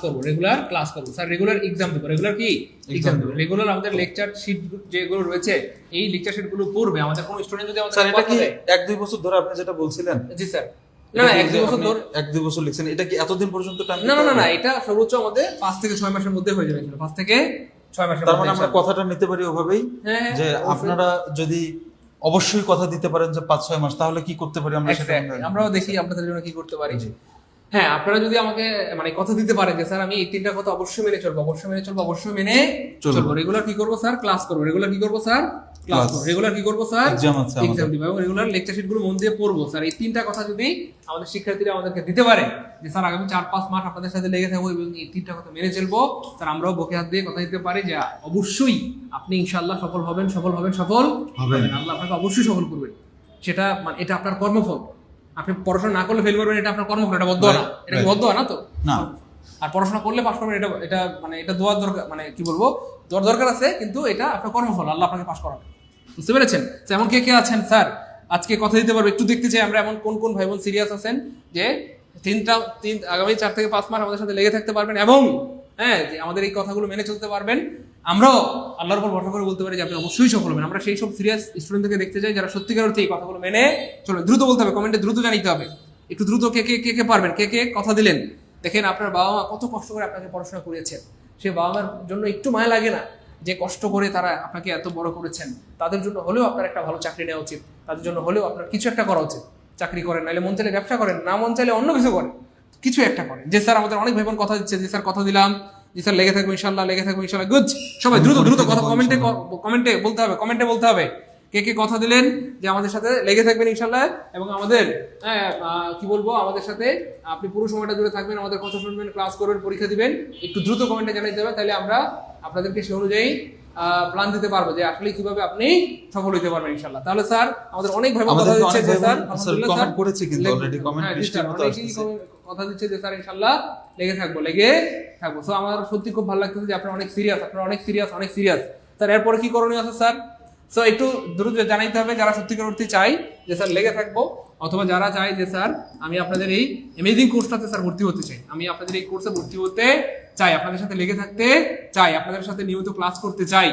করব স্যার, রেগুলার এক্সাম দেবো, রেগুলার কি এক্সাম দেবো, রেগুলার আমাদের লেকচার শিট যেগুলো রয়েছে এই লেকচার শিট গুলো পড়বে। আমাদের কোনো স্টুডেন্ট যদি স্যার আমাদের এটা কথা কি দেয়, 1-2 বছর ধরে আপনি যেটা বলছিলেন? জি স্যার, না 1-2 বছর ধরে, 1-2 বছর লিখছেন, এটা কি এতদিন পর্যন্ত টাইম? না এটা সর্বোচ্চ আমাদের 5 থেকে 6 মাসের মধ্যে হয়ে যাবে, 5 থেকে 6 মাসের তার মধ্যে। মানে আমরা কথাটা নিতে পারি ওভাবেই হ্যাঁ, যে অবশ্যই। আপনারা যদি অবশ্যই কথা দিতে পারেন যে 5-6 মাস, তাহলে কি করতে পারি আমরা সেটা Exactly. আমরাও দেখি আপনাদের জন্য কি করতে পারি। হ্যাঁ, আপনারা যদি আমাকে মানে কথা দিতে পারেন যে স্যার আমি এই 3টা কথা অবশ্যই মেনে চলবো, অবশ্যই মেনে চলবো। রেগুলার কি করবো স্যার? ক্লাস করবো। রেগুলার কি করবো স্যার? ক্লাস করবো। রেগুলার কি করবো স্যার? এক্সাম আছে আমাদের। এক্সাম দিব এবং রেগুলার লেকচার শিট গুলো মন দিয়ে পড়বো। স্যার এই 3টা কথা যদি আমাদের শিক্ষার্থীরা আমাদেরকে দিতে পারে যে স্যার আগামী 4-5 মাস আপনাদের সাথে লেগে থাকবো এবং এই 3টা কথা মেনে চলবো, স্যার আমরাও বুকে হাত দিয়ে কথা দিতে পারি যে অবশ্যই আপনি ইনশাআল্লাহ সফল হবেন। আল্লাহ আপনাকে অবশ্যই সফল করবেন। সেটা মানে এটা আপনার কর্মফল। আপনি পড়াশোনা না করলে ফেল করবেন, এটা আপনার কর্মফল, এটা বদ্ধ না। এটা কি বদ্ধ না তো? না। আর পড়াশোনা করলে পাস করবেন, এটা মানে এটা দোয়ার দরকার, মানে কি বলবো, দোয়ার দরকার আছে, কিন্তু এটা আপনার কর্মফল, আল্লাহ আপনাকে পাস করাবে। বুঝতে পেরেছেন? এমন কে আছেন স্যার আজকে কথা দিতে পারবে? একটু দেখতে চাই আমরা এমন কোন ভাই বোন সিরিয়াস আছেন যে আগামী 4 থেকে 5 মাস আমাদের সাথে লেগে থাকতে পারবেন এবং হ্যাঁ যে আমাদের এই কথাগুলো মেনে চলতে পারবেন। আমরাও আল্লাহর উপর ভরসা করে বলতে পারি যে আপনি অবশ্যই সফল হবেন। আমরা সেই সব সিরিয়াস স্টুডেন্টদেরকে দেখতে চাই যারা সত্যিকার অর্থে এই কথাগুলো মেনে চলবে। দ্রুত বলতে হবে, কমেন্টে দ্রুত জানিতে হবে। একটু দ্রুত কে পারবেন, কে কথা দিলেন দেখেন আপনার বাবা মা কত কষ্ট করে আপনাকে পড়াশোনা করিয়েছেন, সে বাবা মার জন্য একটু মায়া লাগে না যে কষ্ট করে তারা আপনাকে এত বড় করেছেন? তাদের জন্য হলেও আপনার একটা ভালো চাকরি নেওয়া উচিত, তাদের জন্য হলেও আপনার কিছু একটা করা উচিত। চাকরি করেন, নাহলে মন চাইলে ব্যবসা করেন, না মন চাইলে অন্য কিছু করেন, কিছু একটা করেন। যে স্যার আমাদের অনেক ভাই বোন কথা দিচ্ছে, যে স্যার কথা দিলাম, যে স্যার লেগে থাকবো ইনশাল্লাহ, লেগে থাকবো ইনশাল্লাহ। গুড, সবাই দ্রুত দ্রুত কথা কমেন্টে বলতে হবে, কমেন্টে বলতে হবে কে কে কথা দিলেন যে আমাদের সাথে লেগে থাকবেন ইনশাল্লাহ, এবং আমাদের কি বলবো, আমাদের সাথে আপনি পুরো সময়টা জুড়ে থাকবেন, আমাদের কথা শুনবেন, ক্লাস করবেন, পরীক্ষা দিবেন। একটু দ্রুত কমেন্টে জানাইতে হবে, তাহলে আমরা আপনাদেরকে সেই অনুযায়ী প্ল্যান দিতে পারবো যে আসলে কিভাবে আপনি সফল হতে পারবেন ইনশাল্লাহ। তাহলে স্যার আমাদের অনেক ভাই কথা দিচ্ছে যে স্যার আলহামদুলিল্লাহ কমেন্ট করেছে, কিন্তু অলরেডি কমেন্ট কথা দিচ্ছে যে স্যার ইনশাল্লাহ লেগে থাকবো। সো আমার সত্যি খুব ভালো লাগতেছে যে আপনারা অনেক সিরিয়াস। স্যার এরপরে কি করণীয় আছে স্যার? সো একটু দ্রুত জানাইতে হবে যারা সত্যিকার অর্থে চাই যে স্যার লেগে থাকবো, অথবা যারা চাই যে স্যার আমি আপনাদের এই অ্যামেজিং কোর্সটাতে স্যার ভর্তি হতে চাই, আমি আপনাদের এই কোর্সে ভর্তি হতে চাই, আপনাদের সাথে লেগে থাকতে চাই, আপনাদের সাথে নিয়মিত ক্লাস করতে চাই।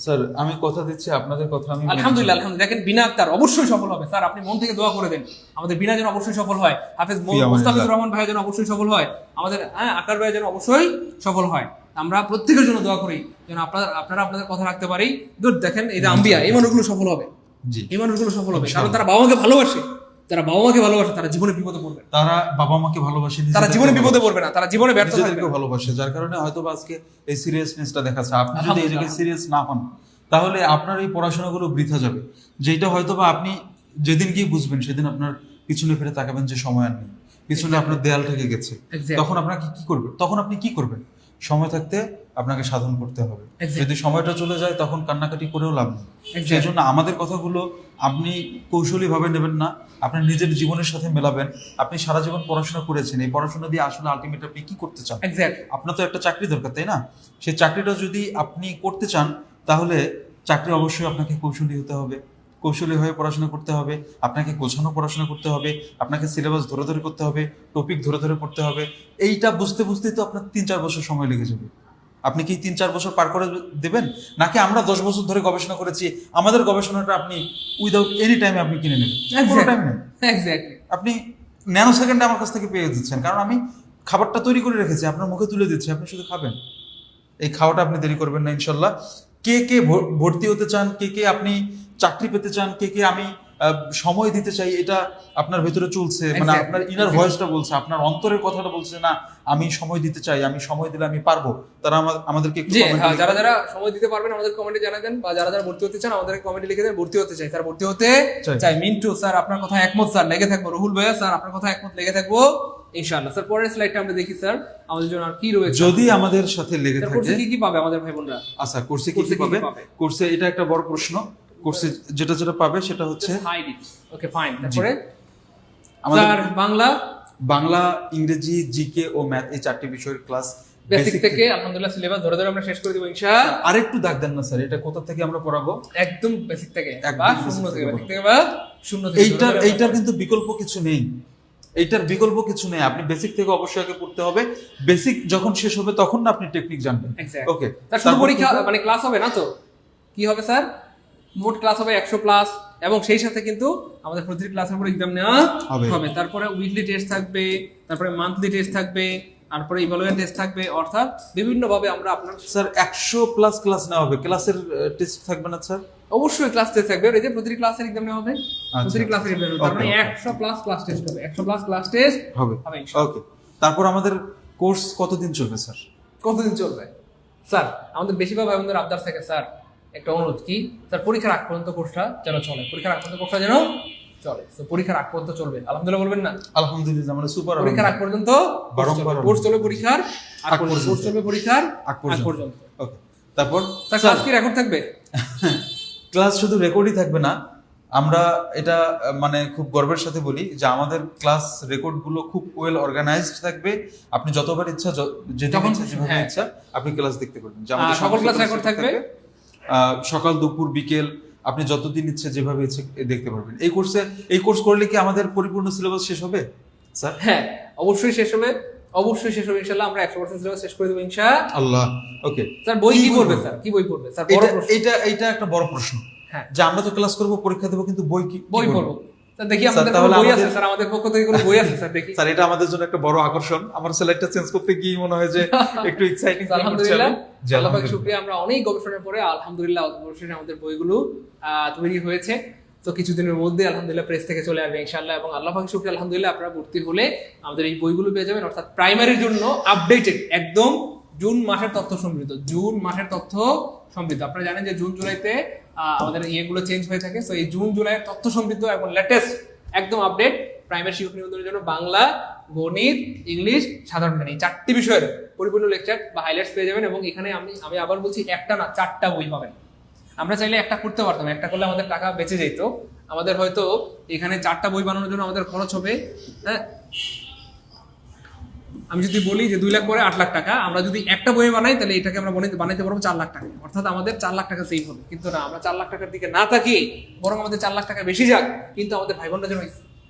স্যার আমি কথা দিচ্ছি, আপনাদের কথা আমি আলহামদুলিল্লাহ। দেখেন বিনা আক্তার অবশ্যই সফল হবে স্যার, আপনি মন থেকে দোয়া করে দেন আমাদের বিনা যেন অবশ্যই সফল হয়, হাফেজ মোস্তাফিজুর রহমান ভাই যেন অবশ্যই সফল হয়, আমাদের আকার ভাই যেন অবশ্যই সফল হয়। আমরা প্রত্যেকের জন্য দোয়া করি যেন আপনারা আপনাদের কথা রাখতে পারি। গুড, দেখেন এই যে আম্বিয়া, এই মানুষগুলো সফল হবে, এই মানুষগুলো সফল হবে কারণ তারা বাবা মাকে ভালোবাসে, তারা জীবনে বিপদে পড়বে, তারা বাবা মাকে ভালোবাসে, তারা জীবনে বিপদে পড়বে না, তারা জীবনে ব্যর্থ থাকবে, ভালোবাসে, যার কারণে হয়তো আজকে এই সিরিয়াসনেসটা দেখাচ্ছে। আপনি যদি এই জায়গায় সিরিয়াস না হন তাহলে আপনার এই পড়াশোনাগুলো বৃথা যাবে, যেটা হয়তো বা আপনি যেদিন গিয়ে বুঝবেন সেদিন আপনার পিছনে ফিরে তাকাবেন যে সময় আর নেই, পিছনে আপনার দেয়াল থেকে গেছে, তখন আপনাকে কি করবেন? তখন আপনি কি করবেন? সময় থাকতে আপনাকে সাধন করতে হবে। যদি সময়টা চলে যায় তখন কান্নাকাটি করেও লাভ নেই। সেই জন্য আমাদের কথাগুলো আপনি কৌশলী ভাবে নেবেন না, আপনার নিজের জীবনের সাথে মেলাবেন। আপনি সারা জীবন পড়াশোনা করেছেন, এই পড়াশোনা দিয়ে আসলে আলটিমেট আপনি কি করতে চান? আপনার তো একটা চাকরি দরকার, তাই না? সেই চাকরিটা যদি আপনি করতে চান তাহলে চাকরি অবশ্যই আপনাকে কৌশলী হতে হবে, কৌশলী হয়ে পড়াশোনা করতে হবে, আপনাকে গোছানো পড়াশোনা করতে হবে, আপনাকে সিলেবাস ধরে ধরে করতে হবে, টপিক ধরে ধরে পড়তে হবে। এইটা বুঝতে বুঝতেই তো আপনার 3-4 বছর সময় লেগে যাবে। আপনি কি 3-4 বছর পার করে দেবেন, নাকি আমরা 10 বছর ধরে গবেষণা করেছি, আমাদের গবেষণাটা আপনি উইদাউট এনি টাইমে আপনি কিনে নেবেন? আপনি ন্যানো সেকেন্ডে আমার কাছ থেকে পেয়ে যাচ্ছেন, কারণ আমি খাবারটা তৈরি করে রেখেছি, আপনার মুখে তুলে দিচ্ছি, আপনি শুধু খাবেন। এই খাওয়াটা আপনি দেরি করবেন না ইনশাল্লাহ। কে কে ভর্তি হতে চান, কে কে আপনি চাকরি পেতে চান, কে কে আমি সময় দিতে চাই, এটা আপনার ভেতরে চলছে, মানে আপনার ইনার ভয়েসটা বলছে, আপনার অন্তরের কথাটা বলছে না আমি সময় দিতে চাই, আমি সময় দিলে আমি পারবো। তারা আমাদেরকে যারা যারা সময় দিতে পারবেন আমাদের কমেন্টে জানাই দেন, বা যারা যারা ভর্তি হতে চান আমাদের কমেন্টে লিখে দেন ভর্তি হতে চাই। স্যার ভর্তি হতে চাই, মিন্টু স্যার আপনার কথা একমত, স্যার লেগে থাকবো, রুহুল ভাইয়া স্যার আপনার কথা একমত, লেগে থাকবো ইনশাআল্লাহ। স্যার পরের স্লাইডটা আমরা দেখি স্যার আমাদের জন্য আর কি রয়েছে, যদি আমাদের সাথে লেগে থাকে কোর্সে কি কি পাবে আমাদের ভাই বোনরা। আচ্ছা, কোর্সে কি কি পাবে? কোর্সে এটা একটা বড় প্রশ্ন। কোর্সে যেটা যেটা পাবে সেটা হচ্ছে ওকে ফাইন। তারপরে স্যার বাংলা, ইংরেজি, জিকে ও ম্যাথ, এই 4টি বিষয়ের ক্লাস বেসিক থেকে আলহামদুলিল্লাহ সিলেবাস ধরে ধরে আমরা শেষ করে দেব ইনশাআল্লাহ। আরেকটু দাগ দেন না স্যার, এটা কোথা থেকে আমরা পড়াবো? একদম বেসিক থেকে বা শূন্য থেকে, বেসিক থেকে বা শূন্য থেকে। এইটার কিন্তু বিকল্প কিছু নেই, এইটার বিকল্প কিছু নেই। আপনি বেসিক থেকে অবশ্যই আগে পড়তে হবে। বেসিক যখন শেষ হবে তখন না আপনি টেকনিক জানবেন। ওকে, তার শুধু পরীক্ষা মানে ক্লাস হবে না তো, কি হবে স্যার? মোট ক্লাস হবে 100 প্লাস, এবং সেই সাথে কিন্তু আমাদের প্রতিটি ক্লাসের উপর এক্সাম নেওয়া হবে। তারপরে উইকলি টেস্ট থাকবে, তারপরে মান্থলি টেস্ট থাকবে, তারপরে ইভালুয়েশন টেস্ট থাকবে, অর্থাৎ বিভিন্ন ভাবে আমরা আপনার স্যার 100 প্লাস ক্লাস নেওয়া হবে। ক্লাসের টেস্ট থাকবে না স্যার? অবশ্যই ক্লাস টেস্ট থাকবে, এই যে প্রতিটি ক্লাসের এক্সাম নেওয়া হবে, প্রতিটি ক্লাসের এক্সাম হবে, তার মানে 100 প্লাস ক্লাস টেস্ট হবে, 100 প্লাস ক্লাস টেস্ট হবে ইনশাআল্লাহ। ওকে, তারপর আমাদের কোর্স কতদিন চলবে স্যার? কতদিন চলবে স্যার? আমাদের বেশিরভাগ ভাই বোনদের আবদার থাকে স্যার, একটা অনুরোধ কি স্যার, পরীক্ষার আগ পর্যন্ত কোর্সটা যেন চলে, পরীক্ষার আগ পর্যন্ত কোর্সটা যেন চলে। তো পরীক্ষার আগ পর্যন্ত চলবে, আলহামদুলিল্লাহ বলবেন না? আলহামদুলিল্লাহ, মানে সুপার। পরীক্ষার আগ পর্যন্ত কোর্স চলবে, পরীক্ষার আগ পর্যন্ত কোর্স চলবে, পরীক্ষার আগ পর্যন্ত। ওকে, তারপর ক্লাস কি রেকর্ড থাকবে? ক্লাস শুধু রেকর্ডই থাকবে না, আমরা এটা মানে খুব গর্বের সাথে বলি যে আমাদের ক্লাস রেকর্ড গুলো খুব ওয়েল অর্গানাইজড থাকবে। আপনি যতবার ইচ্ছা, যেভাবে ইচ্ছা আপনি ক্লাস দেখতে পারবেন। সকল ক্লাস রেকর্ড থাকবে, সকাল, দুপুর, বিকেল, আপনি যতদিন ইচ্ছে যেভাবে ইচ্ছে দেখতে পারবেন। এই কোর্স করলে কি আমাদের পরিপূর্ণ সিলেবাস শেষ হবে স্যার? হ্যাঁ, অবশ্যই শেষ হবে, অবশ্যই শেষ হবে ইনশাআল্লাহ। আমরা 100% সিলেবাস শেষ করে দেব ইনশাআল্লাহ। ওকে স্যার, বই কি পড়বে স্যার? কি বই পড়বে স্যার? বড় প্রশ্ন এটা একটা বড় প্রশ্ন। হ্যাঁ, যে আমরা তো ক্লাস করব, পরীক্ষা দেব, কিন্তু বই কি বই পড়ব স্যার দেখি আমাদের স্যার, তাহলে কোনো বই আছে আমাদের- স্যার, আমাদের পক্ষ থেকে কোনো বই আছে স্যার দেখি। স্যার এটা আমাদের জন্য একটা বড় আকর্ষণ। আমার সিলেক্টটা চেঞ্জ করতে গিয়ে মনে হয় যে একটু এক্সাইটিং তো আলহামদুলিল্লাহ, জি, আল্লাহ পাকের আলহামদুলিল্লাহ। শুকরিয়া, আমরা অনেক গবেষণার পরে আলহামদুলিল্লাহ অবশেষে আমাদের বইগুলো তৈরি হয়েছে। তো কিছুদিনের মধ্যে আলহামদুলিল্লাহ প্রেস থেকে চলে আসবে ইনশাআল্লাহ, এবং আল্লাহ পাকের শুকরিয়া আলহামদুলিল্লাহ আপনারা ভর্তি হলে আমাদের এই বইগুলো পেয়ে যাবেন, অর্থাৎ প্রাইমারির জন্য আপডেটেড একদম জুন মাসের তথ্য সমৃদ্ধ, জুন মাসের তথ্য সমৃদ্ধ। আপনারা জানেন যে জুন জুলাইতে আমাদের ইয়েগুলো চেঞ্জ হয়ে থাকে, তো এই জুন জুলাইয়ের তথ্য সমৃদ্ধ এবং লেটেস্ট একদম আপডেট প্রাইমারি শিক্ষক নিবন্ধনের জন্য বাংলা, গণিত, ইংলিশ, সাধারণ জ্ঞান, এই 4টি বিষয়ের পরিপূর্ণ লেকচার বা হাইলাইটস পেয়ে যাবেন। এবং এখানে আমি আবার বলছি, একটা না 4টা বই পাবেন। আমরা চাইলে একটা করতে পারতাম, একটা করলে আমাদের টাকা বেঁচে যেত, আমাদের হয়তো এখানে 4টা বই বানানোর জন্য আমাদের খরচ হবে, হ্যাঁ আমি যদি বলি যে 2 লাখ পরে 8 লাখ টাকা, আমরা যদি একটা বই বানাই তাহলে এটাকে আমরা বানাইতে পারবো 4 লাখ টাকা, অর্থাৎ আমাদের 4 লাখ টাকা সেভ হবে। কিন্তু না, আমরা 4 লাখ টাকার দিকে না তাকিয়ে বরং আমাদের 4 লাখ টাকা বেশি যাক, কিন্তু আমাদের ভাই বোনরা যেন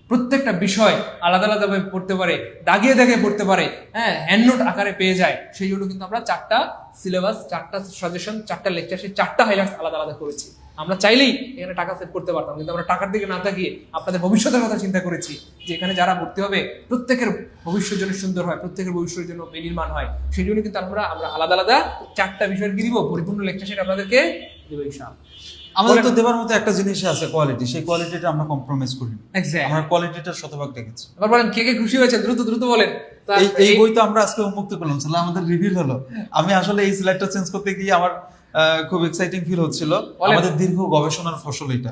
প্রত্যেকটা বিষয় আলাদা আলাদা ভাবে পড়তে পারে, দাগিয়ে দাগিয়ে পড়তে পারে, হ্যাঁ হ্যান্ড নোট আকারে পেয়ে যায়, সেই জন্য কিন্তু আমরা 4টা সিলেবাস, 4টা সাজেশন, 4টা লেকচার, সেই 4টা হাইলাইটস আলাদা আলাদা করেছি। আমরা চাইলেই এখানে টাকা সেভ করতে পারতাম, কিন্তু আমরা টাকার দিকে না তাকিয়ে আপনাদের ভবিষ্যতের কথা চিন্তা করেছি, যে এখানে যারা ভর্তি হবে প্রত্যেকের ভবিষ্যৎ যেন সুন্দর হয়, প্রত্যেকের ভবিষ্যতের জন্য বিনির্মাণ হয়, সেই জন্য কিন্তু আমরা আলাদা আলাদা 4টা বিষয়ের কি দিব, পরিপূর্ণ লেকচার সেটা আপনাদেরকে দেবো ইনশাআল্লাহ। আমাদের তো দেবার মতো একটা জিনিস আছে, কোয়ালিটি। সেই কোয়ালিটিটা আমরা কম্প্রোমাইজ করি না, Exactly. আমরা কোয়ালিটিটা শতভাগ রেখেছি। এবার বলেন কে কে খুশি হয়েছে, দ্রুত দ্রুত বলেন। তা এই বই তো আমরা আজকে উন্মুক্ত করলাম, তাহলে আমাদের রিভিল হলো। আমি আসলে এই সিলেক্টটা চেঞ্জ করতে গিয়ে আমার খুব এক্সাইটিং ফিল হচ্ছিল। আমাদের দীর্ঘ গবেষণার ফসল এটা,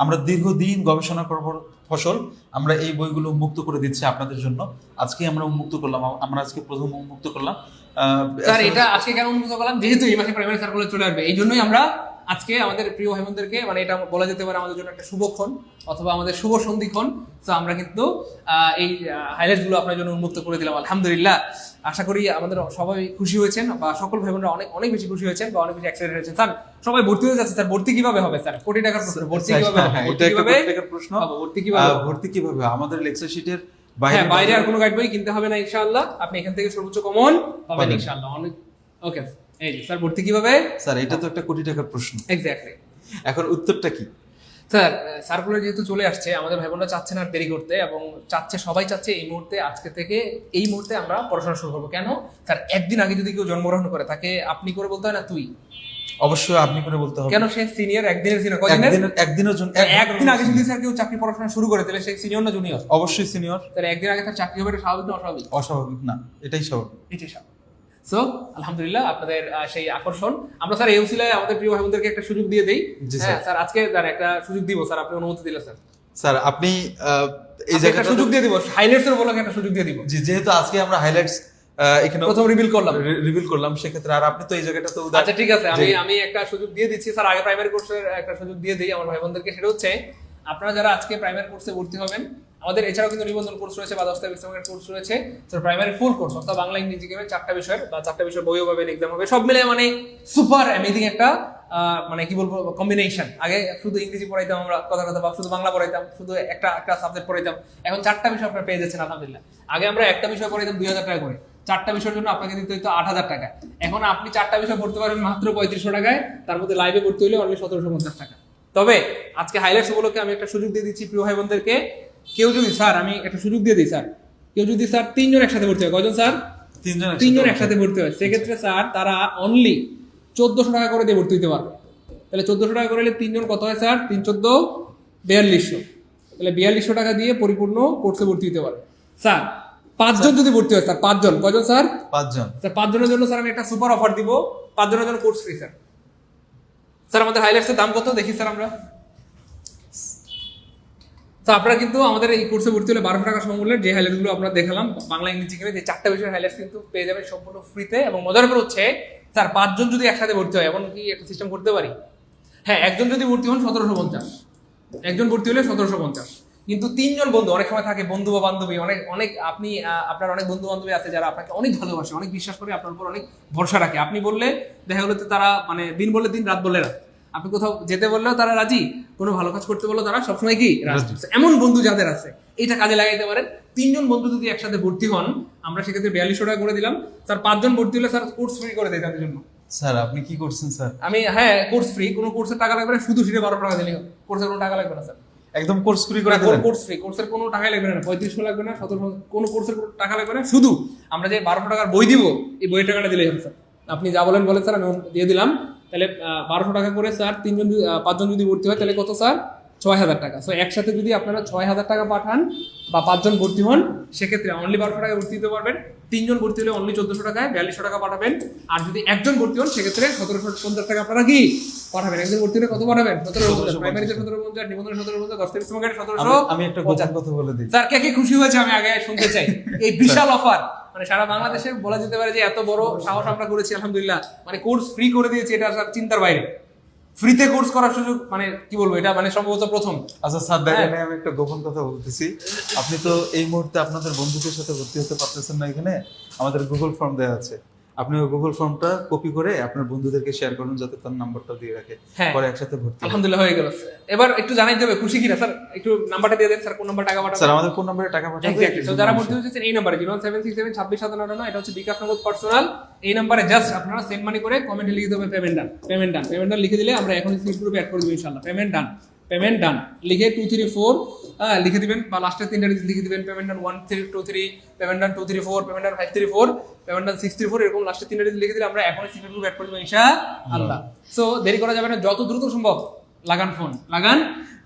আমরা দীর্ঘদিন গবেষণা করব ফসল, আমরা এই বইগুলো উন্মুক্ত করে দিচ্ছি আপনাদের জন্য। আজকে আমরা উন্মুক্ত করলাম, আমরা আজকে প্রথম উন্মুক্ত করলাম। স্যার এটা আজকে কেন উন্মুক্ত করলাম, যেহেতু এই মাসে প্রাইমারি সার্কুলার চলে আসবে, এই জন্যই আমরা আজকে আমাদের প্রিয় ভাই বোনদেরকে, মানে এটা বলা যেতে পারে আমাদের জন্য একটা শুভক্ষণ অথবা আমাদের শুভ সন্ধিক্ষণ। তো আমরা কিন্তু এই হাইলাইটস গুলো আপনার জন্য উন্মুক্ত করে দিলাম আলহামদুলিল্লাহ। আশা করি আমাদের সবাই খুশি হয়েছেন, বা সকল ভাই বোনরা অনেক অনেক বেশি খুশি হয়েছেন বা অনেক বেশি এক্সাইটেড হয়েছেন। স্যার সবাই ভর্তি হয়ে যাচ্ছে, স্যার ভর্তি কিভাবে হবে? স্যার কোটি টাকার প্রশ্ন, ভর্তি কিভাবে হবে? হ্যাঁ, ভর্তি এটা একটা কিভাবে কোটি টাকার প্রশ্ন। হবে? ভর্তি কিভাবে হবে? ভর্তি কিভাবে? আমাদের লেকচার শিটের হ্যাঁ, বাইরে আর কোনো গাইড বই কিনতে হবে না ইনশাআল্লাহ, আপনি এখান থেকে সর্বোচ্চ কমন পাবেন পাবেন। ইনশাআল্লাহ। অনেক ওকে। এই যে স্যার ভর্তি কিভাবে? স্যার এটা তো একটা কোটি টাকার প্রশ্ন, এক্স্যাক্টলি। এখন উত্তরটা কি? স্যার সার্কুলার যেহেতু চলে আসছে, আমাদের ভাই বোনরা চাচ্ছে না আর দেরি করতে, এবং সবাই চাচ্ছে এই মুহূর্তে, আজকে থেকে এই মুহূর্তে আমরা পড়াশোনা শুরু করবো। কেন স্যার, একদিন আগে যদি কেউ জন্মগ্রহণ করে তাকে আপনি করে বলতে হয় না তুই? অবশ্যই আপনি করে বলতে হবে। কেন? সে সিনিয়র, একদিনের সিনিয়র, কদিনের? একদিনের জন্য একদিন আগে যদি স্যার কেউ চাকরি পড়াশোনা শুরু করে, তাহলে সে সিনিয়র না জুনিয়র? অবশ্যই সিনিয়র। তাহলে একদিন আগে তার চাকরি হবে, এটা স্বাভাবিক না অস্বাভাবিক? অস্বাভাবিক না, এটাই স্বাভাবিক। এটাই স্বাভাবিক। সো আলহামদুলিল্লাহ আপনাদের সেই আকর্ষণ, আমরা স্যার এই উসিলায় আমাদের প্রিয় ভাই বোনদেরকে একটা সুযোগ দিয়ে দেই। জি, হ্যাঁ স্যার, আজকে স্যার একটা সুযোগ দিব স্যার, আপনি অনুমতি দিলে স্যার। স্যার আপনি এই একটা জায়গাটা সুযোগ দিয়ে দিব, হাইলাইটস এর বলাকে একটা সুযোগ দিয়ে দিব। জি, যেহেতু আজকে আমরা হাইলাইটস এখানে প্রথম রিভিল করলাম, সেক্ষেত্রে আর আপনি তো এই জায়গাটা তো আচ্ছা ঠিক আছে, আমি একটা সুযোগ দিয়ে দিচ্ছি স্যার, আগে প্রাইমারি কোর্সের একটা সুযোগ দিয়ে দিই আমার ভাই বোনদেরকে। সেটা হচ্ছে, আপনারা যারা আজকে প্রাইমারি কোর্সে ভর্তি হবেন, আমাদের এছাড়াও কিন্তু নিবন্ধন কোর্স রয়েছে বা দস্তাবেজ ইসলামের কোর্স রয়েছে। স্যার প্রাইমারি ফুল কোর্স, অর্থাৎ বাংলা, ইংরেজি, গেমের 4টা বিষয়ের বা 4টা বিষয়ের বইও পাবেন, এক্সাম হবে, সব মিলে মানে সুপার অ্যামেজিং একটা মানে কি বলবো কম্বিনেশন। আগে শুধু ইংরেজি পড়াইতাম আমরা কথা বা শুধু বাংলা পড়াইতাম, শুধু একটা সাবজেক্ট পড়াইতাম, এখন 4টা বিষয় আপনারা পেয়ে যাচ্ছেন আলহামদুলিল্লাহ। আগে আমরা একটা বিষয় পড়াইতাম 2000 টাকা করে, 4টা বিষয়ের জন্য আপনাকে দিতে হইতো 8000 টাকা। এখন আপনি 4টা বিষয় পড়তে পারবেন মাত্র 3500 টাকায়, তার মধ্যে লাইভে ভর্তি হলে অনলি 1750 টাকা। তবে আজকে হাইলাইটস উপলক্ষে আমি একটা সুযোগ দিয়ে দিচ্ছি প্রিয় ভাই বোনদেরকে। কেউ যদি স্যার, আমি একটা সুযোগ দিয়ে দিই স্যার, কেউ যদি স্যার 3 জন একসাথে ভর্তি হয়, কয়জন স্যার? 3 জন একসাথে ভর্তি হয়, সেক্ষেত্রে স্যার তারা অনলি 1400 টাকা করে দিয়ে ভর্তি হতে পারবে। তাহলে 1400 টাকা করে হলে 3 জন কত হয় স্যার? 3 14 4200, তাহলে 4200 টাকা দিয়ে পরিপূর্ণ কোর্সে ভর্তি হতে পারে। স্যার 5 জন যদি ভর্তি হয়, স্যার 5 জন, কয়জন স্যার? 5 জন। স্যার 5 জনের জন্য স্যার আমি একটা সুপার অফার দিব, 5 জনের জন্য কোর্স ফ্রি। স্যার স্যার আমাদের হাইলাইটসের দাম কত দেখি স্যার আমরা। তো আপনারা কিন্তু আমাদের এই কোর্সে ভর্তি হলে 1200 টাকা সমমূল্যের যে হাইলাইটগুলো আমরা দেখালাম, বাংলা, ইংরেজি, গেমে, যে 4টা বিষয়ের হাইলাইটস কিন্তু পেয়ে যাবেন সম্পূর্ণ ফ্রিতে। এবং মজার ব্যাপার হচ্ছে স্যার 5 জন যদি একসাথে ভর্তি হয়, এমন কি একটা সিস্টেম করতে পারি? হ্যাঁ, একজন যদি ভর্তি হন 1750, একজন ভর্তি হলে 1750, কিন্তু 3 জন বন্ধু, অনেক সময় থাকে বন্ধু বা বান্ধবী, অনেক আপনি আপনার অনেক বন্ধু বান্ধবী আছে যারা আপনাকে অনেক ভালোবাসে, অনেক বিশ্বাস করে, আপনার উপর অনেক ভরসা রাখে। আপনি বললে দেখা গেলো তারা মানে দিন বললে দিন, রাত বললে রাত, আপনি কোথাও যেতে বললেও তারা রাজি, কোনো ভালো কাজ করতে বললেও তারা সবসময় কি রাজি। এমন বন্ধু যাদের আছে, এটা কাজে লাগাইতে পারেন। 3 জন বন্ধু যদি একসাথে ভর্তি হন, আমরা সেক্ষেত্রে 4200 টাকা করে দিলাম। স্যার 5 জন ভর্তি হলে স্যার কোর্স ফ্রি করে দেয় তাদের জন্য। স্যার আপনি কি করছেন স্যার? আমি হ্যাঁ, কোর্স ফ্রি, কোনো কোর্সের টাকা লাগবে না, শুধু সেটা 1200 টাকা দিলেই হবে, কোর্সের কোনো টাকা লাগবে না স্যার। একদম কোর্স ফ্রি করে দিলেন। কোর্স ফ্রি, কোর্সের কোনো টাকা লাগবে না, 3500 লাগবে না, 1700, কোনো কোর্সের কোনো টাকা লাগবে না, শুধু আমরা যে 1200 টাকার বই দিব এই বইয়ের টাকাটা দিলেই হবে স্যার। আপনি যা বলেন স্যার, আমি দিয়ে দিলাম। তাহলে 1200 টাকা করে স্যার, 5জন যদি ভর্তি হয় তাহলে কত স্যার? 6000 টাকা। সো একসাথে যদি আপনারা 6000 টাকা পাঠান বা 5জন ভর্তি হন, সেক্ষেত্রে অনলি 1200 টাকায় ভর্তি দিতে পারবেন। 3জন ভর্তি হলে অনলি 1400 টাকায় 4200 টাকা পাঠাবেন। আর যদি একজন ভর্তি হন সেক্ষেত্রে 1750 টাকা আপনারা কি পাঠাবেন? একজন ভর্তি হলে কত পাঠাবেন? 1750, প্রাইমারিতে 1750, নিবন্ধনে 1750, 10 থেকে সময় 1700। আমি একটা গোপন কথা বলে দিই স্যার কে কে খুশি হয়েছে আমি আগে শুনতে চাই। এই বিশাল অফার, মানে সারা বাংলাদেশে বলা যেতে পারে যে এত বড় সাহস আমরা করেছি আলহামদুলিল্লাহ। মানে কোর্স ফ্রি করে দিয়েছি, এটা স্যার চিন্তার বাইরে। ফ্রিতে কোর্স করার সুযোগ, মানে কি বলবো, এটা মানে সম্ভবত প্রথম। আচ্ছা স্যার দেখেন, আমি একটা গোপন কথা বলতেছি। আপনি তো এই মুহূর্তে আপনাদের বন্ধুদের সাথে ভর্তি হতে পারতেছেন না, এখানে আমাদের গুগল ফর্ম দেওয়া আছে। আপনি ওই গুগল ফর্মটা কপি করে আপনার বন্ধুদেরকে শেয়ার করুন, যাতে তার নাম্বারটা দিয়ে রাখে, পরে একসাথে ভর্তি হবে। আলহামদুলিল্লাহ হয়ে গেল। এবার একটু জানাই দেবে খুশি কিনা স্যার, একটু নাম্বারটা দিয়ে দেন স্যার, কোন নাম্বার টাকা পাঠাবেন? স্যার আমাদের কোন নম্বরে টাকা পাঠাবেন? এক্স্যাক্টলি। তো যারা ভর্তি হয়েছেন এই নাম্বারে 017672679, এটা হচ্ছে বিকাশ নগদ পার্সোনাল। এই নাম্বারে জাস্ট আপনারা সেন্ড মানি করে কমেন্টে লিখে দেবেন পেমেন্ট ডান, পেমেন্ট ডান, পেমেন্ট ডান লিখে দিলে আমরা এখন স্ক্রিন গ্রুপে অ্যাড করে দেব ইনশাআল্লাহ। পেমেন্ট ডান, পেমেন্ট ডান লিখে 234 লিখে দিবেন, বা লাস্টের 3টা ডিজিট লিখে দিবেন। পেমেন্ট ডান 1323, পেমেন্ট ডান 234, পেমেন্ট ডান 534, পেমেন্ট ডান 634, এরকম লাস্টের 3টা ডিজিট লিখে দিলে আমরা এখন স্ক্রিন গ্রুপে অ্যাড করে দেব ইনশাআল্লাহ। সো দেরি করা যাবে না, যত দ্রুত সম্ভব লাগান ফোন, লাগান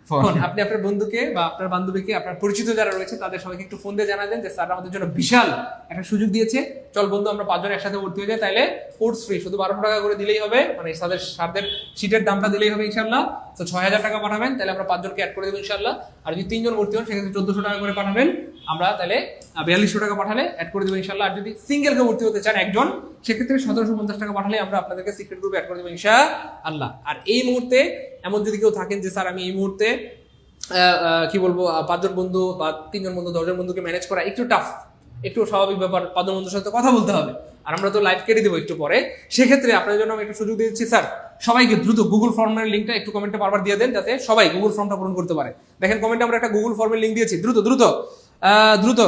ফোন। আপনি আপনার বন্ধুকে বা আপনার বান্ধবীকে, আপনার পরিচিত যারা রয়েছে তাদের সবাইকে একটু ফোন দিয়ে জানাবেন যে স্যার আমাদের জন্য বিশাল একটা সুযোগ দিয়েছে, চল বন্ধু আমরা 5জন একসাথে ভর্তি হয়ে যাই, তাইলে কোর্স ফ্রি, শুধু 1200 টাকা করে দিলেই হবে, মানে স্যারদের সিটের দামটা দিলেই হবে ইনশাআল্লাহ। তো 6000 টাকা পাঠাবেন, তাহলে আমরা 5জনকে অ্যাড করে দেবো ইনশাআল্লাহ। আর যদি 3জন ভর্তি হন সেক্ষেত্রে 1400 টাকা করে পাঠাবেন, আমরা তাহলে 4200 টাকা পাঠালে অ্যাড করে দেবো ইনশাআল্লাহ। আর যদি সিঙ্গেলকে ভর্তি হতে চান একজন, সেক্ষেত্রে 1750 টাকা পাঠালে আমরা আপনাদেরকে সিক্রেট গ্রুপে অ্যাড করে দেবো ইনশাআল্লাহ। আর এই মুহূর্তে এমন যদি কেউ থাকেন যে স্যার আমি এই মুহূর্তে কি বলবো 5জন বন্ধু বা 3জন বন্ধু 10জন বন্ধুকে ম্যানেজ করা একটু টাফ, একটু স্বাভাবিক ব্যাপার, 5জন বন্ধুর সাথে কথা বলতে হবে, আর আমরা তো লাইভ কেটে দেবো একটু পরে, সেক্ষেত্রে আপনাদের জন্য আমি একটা সুযোগ দিচ্ছি স্যার, সবাইকে দ্রুত গুগল ফর্মের লিঙ্কটা একটু কমেন্টে বারবার দিয়ে দেন, যাতে সবাই গুগল ফর্মটা পূরণ করতে পারে। দেখেন কমেন্টে আমরা একটা গুগল ফর্মের লিঙ্ক দিয়েছি, দ্রুত দ্রুত দ্রুত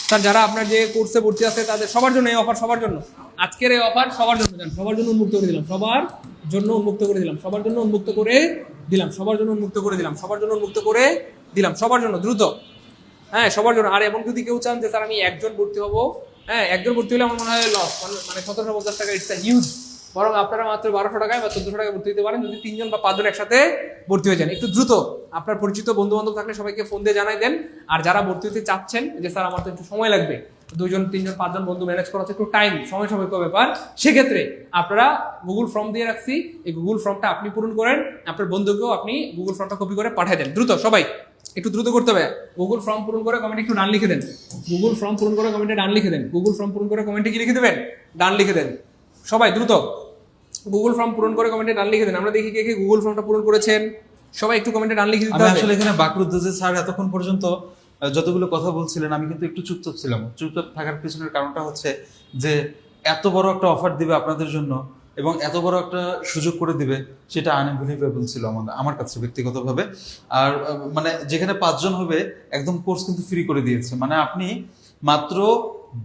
স্যার, যারা আপনার যে কোর্সে ভর্তি আছে তাদের সবার জন্য এই অফার, সবার জন্য আজকের এই অফার সবার জন্য, সবার জন্য উন্মুক্ত করে দিলাম, সবার জন্য উন্মুক্ত করে দিলাম, সবার জন্য উন্মুক্ত করে দিলাম, সবার জন্য উন্মুক্ত করে দিলাম, সবার জন্য উন্মুক্ত করে দিলাম, সবার জন্য দ্রুত, হ্যাঁ সবার জন্য। আর এমন যদি কেউ চান যে স্যার আমি একজন ভর্তি হবো, হ্যাঁ একজন ভর্তি হলে আমার মনে হয় লস, মানে 1750 টাকা ইটস হিউজ, বরং আপনারা মাত্র 1200 টাকায় বা 1400 টাকায় ভর্তি হতে পারেন যদি 3জন বা 5জন একসাথে ভর্তি হয়ে যান। একটু দ্রুত আপনার পরিচিত বন্ধু বান্ধব থাকলে সবাইকে ফোন দিয়ে জানাই দেন। আর যারা ভর্তি হতে চাচ্ছেন যে স্যার আমার তো একটু সময় লাগবে, 2জন 3জন 5জন বন্ধু ম্যানেজ করা একটু টাইম সময় সাপেক্ষ ব্যাপার, সেক্ষেত্রে আপনারা গুগল ফর্ম দিয়ে রাখছি, এই গুগল ফর্মটা আপনি পূরণ করেন, আপনার বন্ধুকেও আপনি গুগল ফর্মটা কপি করে পাঠিয়ে দেন। দ্রুত সবাই একটু দ্রুত করতে হবে। গুগল ফর্ম পূরণ করে কমেন্টে একটু ডান লিখে দেন, গুগল ফর্ম পূরণ করে কমেন্টে ডান লিখে দেন, গুগল ফর্ম পূরণ করে কমেন্টে কি লিখে দেবেন? ডান লিখে দেন। সবাই দ্রুত গুগল ফর্ম পূরণ করে কমেন্টে ডান লিখে দেন। আমরা দেখি কে কে গুগল ফর্মটা পূরণ করেছেন, সবাই একটু কমেন্টে ডান লিখে দিতে আমি হবে। আসলে এখানে বাকরুদ্ধ যে স্যার এতক্ষণ পর্যন্ত যতগুলো কথা বলছিলেন আমি কিন্তু একটু চুপচাপ ছিলাম। চুপচাপ থাকার পিছনের কারণটা হচ্ছে যে এত বড় একটা অফার দিবে আপনাদের জন্য এবং এত বড় একটা সুযোগ করে দিবে, সেটা আনবিলিভেবল ছিল আমার কাছে ব্যক্তিগতভাবে। আর মানে যেখানে 5জন হবে একদম কোর্স কিন্তু ফ্রি করে দিয়েছে, মানে আপনি মাত্র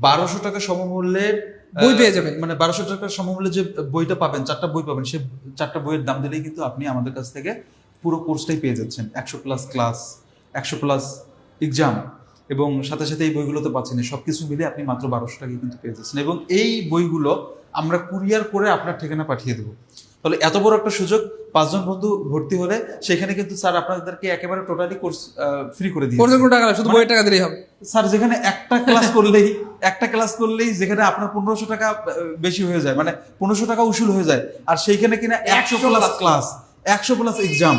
1200 টাকা সমমূল্যের বই পেয়ে যাবেন। মানে 1200 টাকার সমমূল্যে যে বইটা পাবেন, 4টা বই পাবেন, সেই 4টা বইয়ের দাম দিলেই কিন্তু আপনি আমাদের কাছ থেকে পুরো কোর্সটাই পেয়ে যাচ্ছেন। 100 প্লাস ক্লাস, 100 প্লাস এক্সাম, এবং সাথে সাথে এই বইগুলোতে পাচ্ছেন, সবকিছু মিলে আপনি মাত্র 1200 টাকায় কিন্তু পেয়ে যাচ্ছেন। এবং এই বইগুলো আমরা কুরিয়ার করে আপনার ঠিকানা পাঠিয়ে দেবো। তাহলে এত বড় একটা সুযোগ, 5জন বন্ধু ভর্তি হলে সেখানে কিন্তু স্যার আপনাদেরকে একেবারে টোটালি কোর্স ফ্রি করে দিয়ে কোর্সের কোনো টাকা না, শুধু বইয়ের টাকা দিলেই হবে স্যার। যেখানে একটা ক্লাস করলেই যেখানে আপনার 1500 টাকা বেশি হয়ে যায়, মানে 1500 টাকা উসুল হয়ে যায়, আর সেইখানে কিনা 100 প্লাস ক্লাস, 100 প্লাস এক্সাম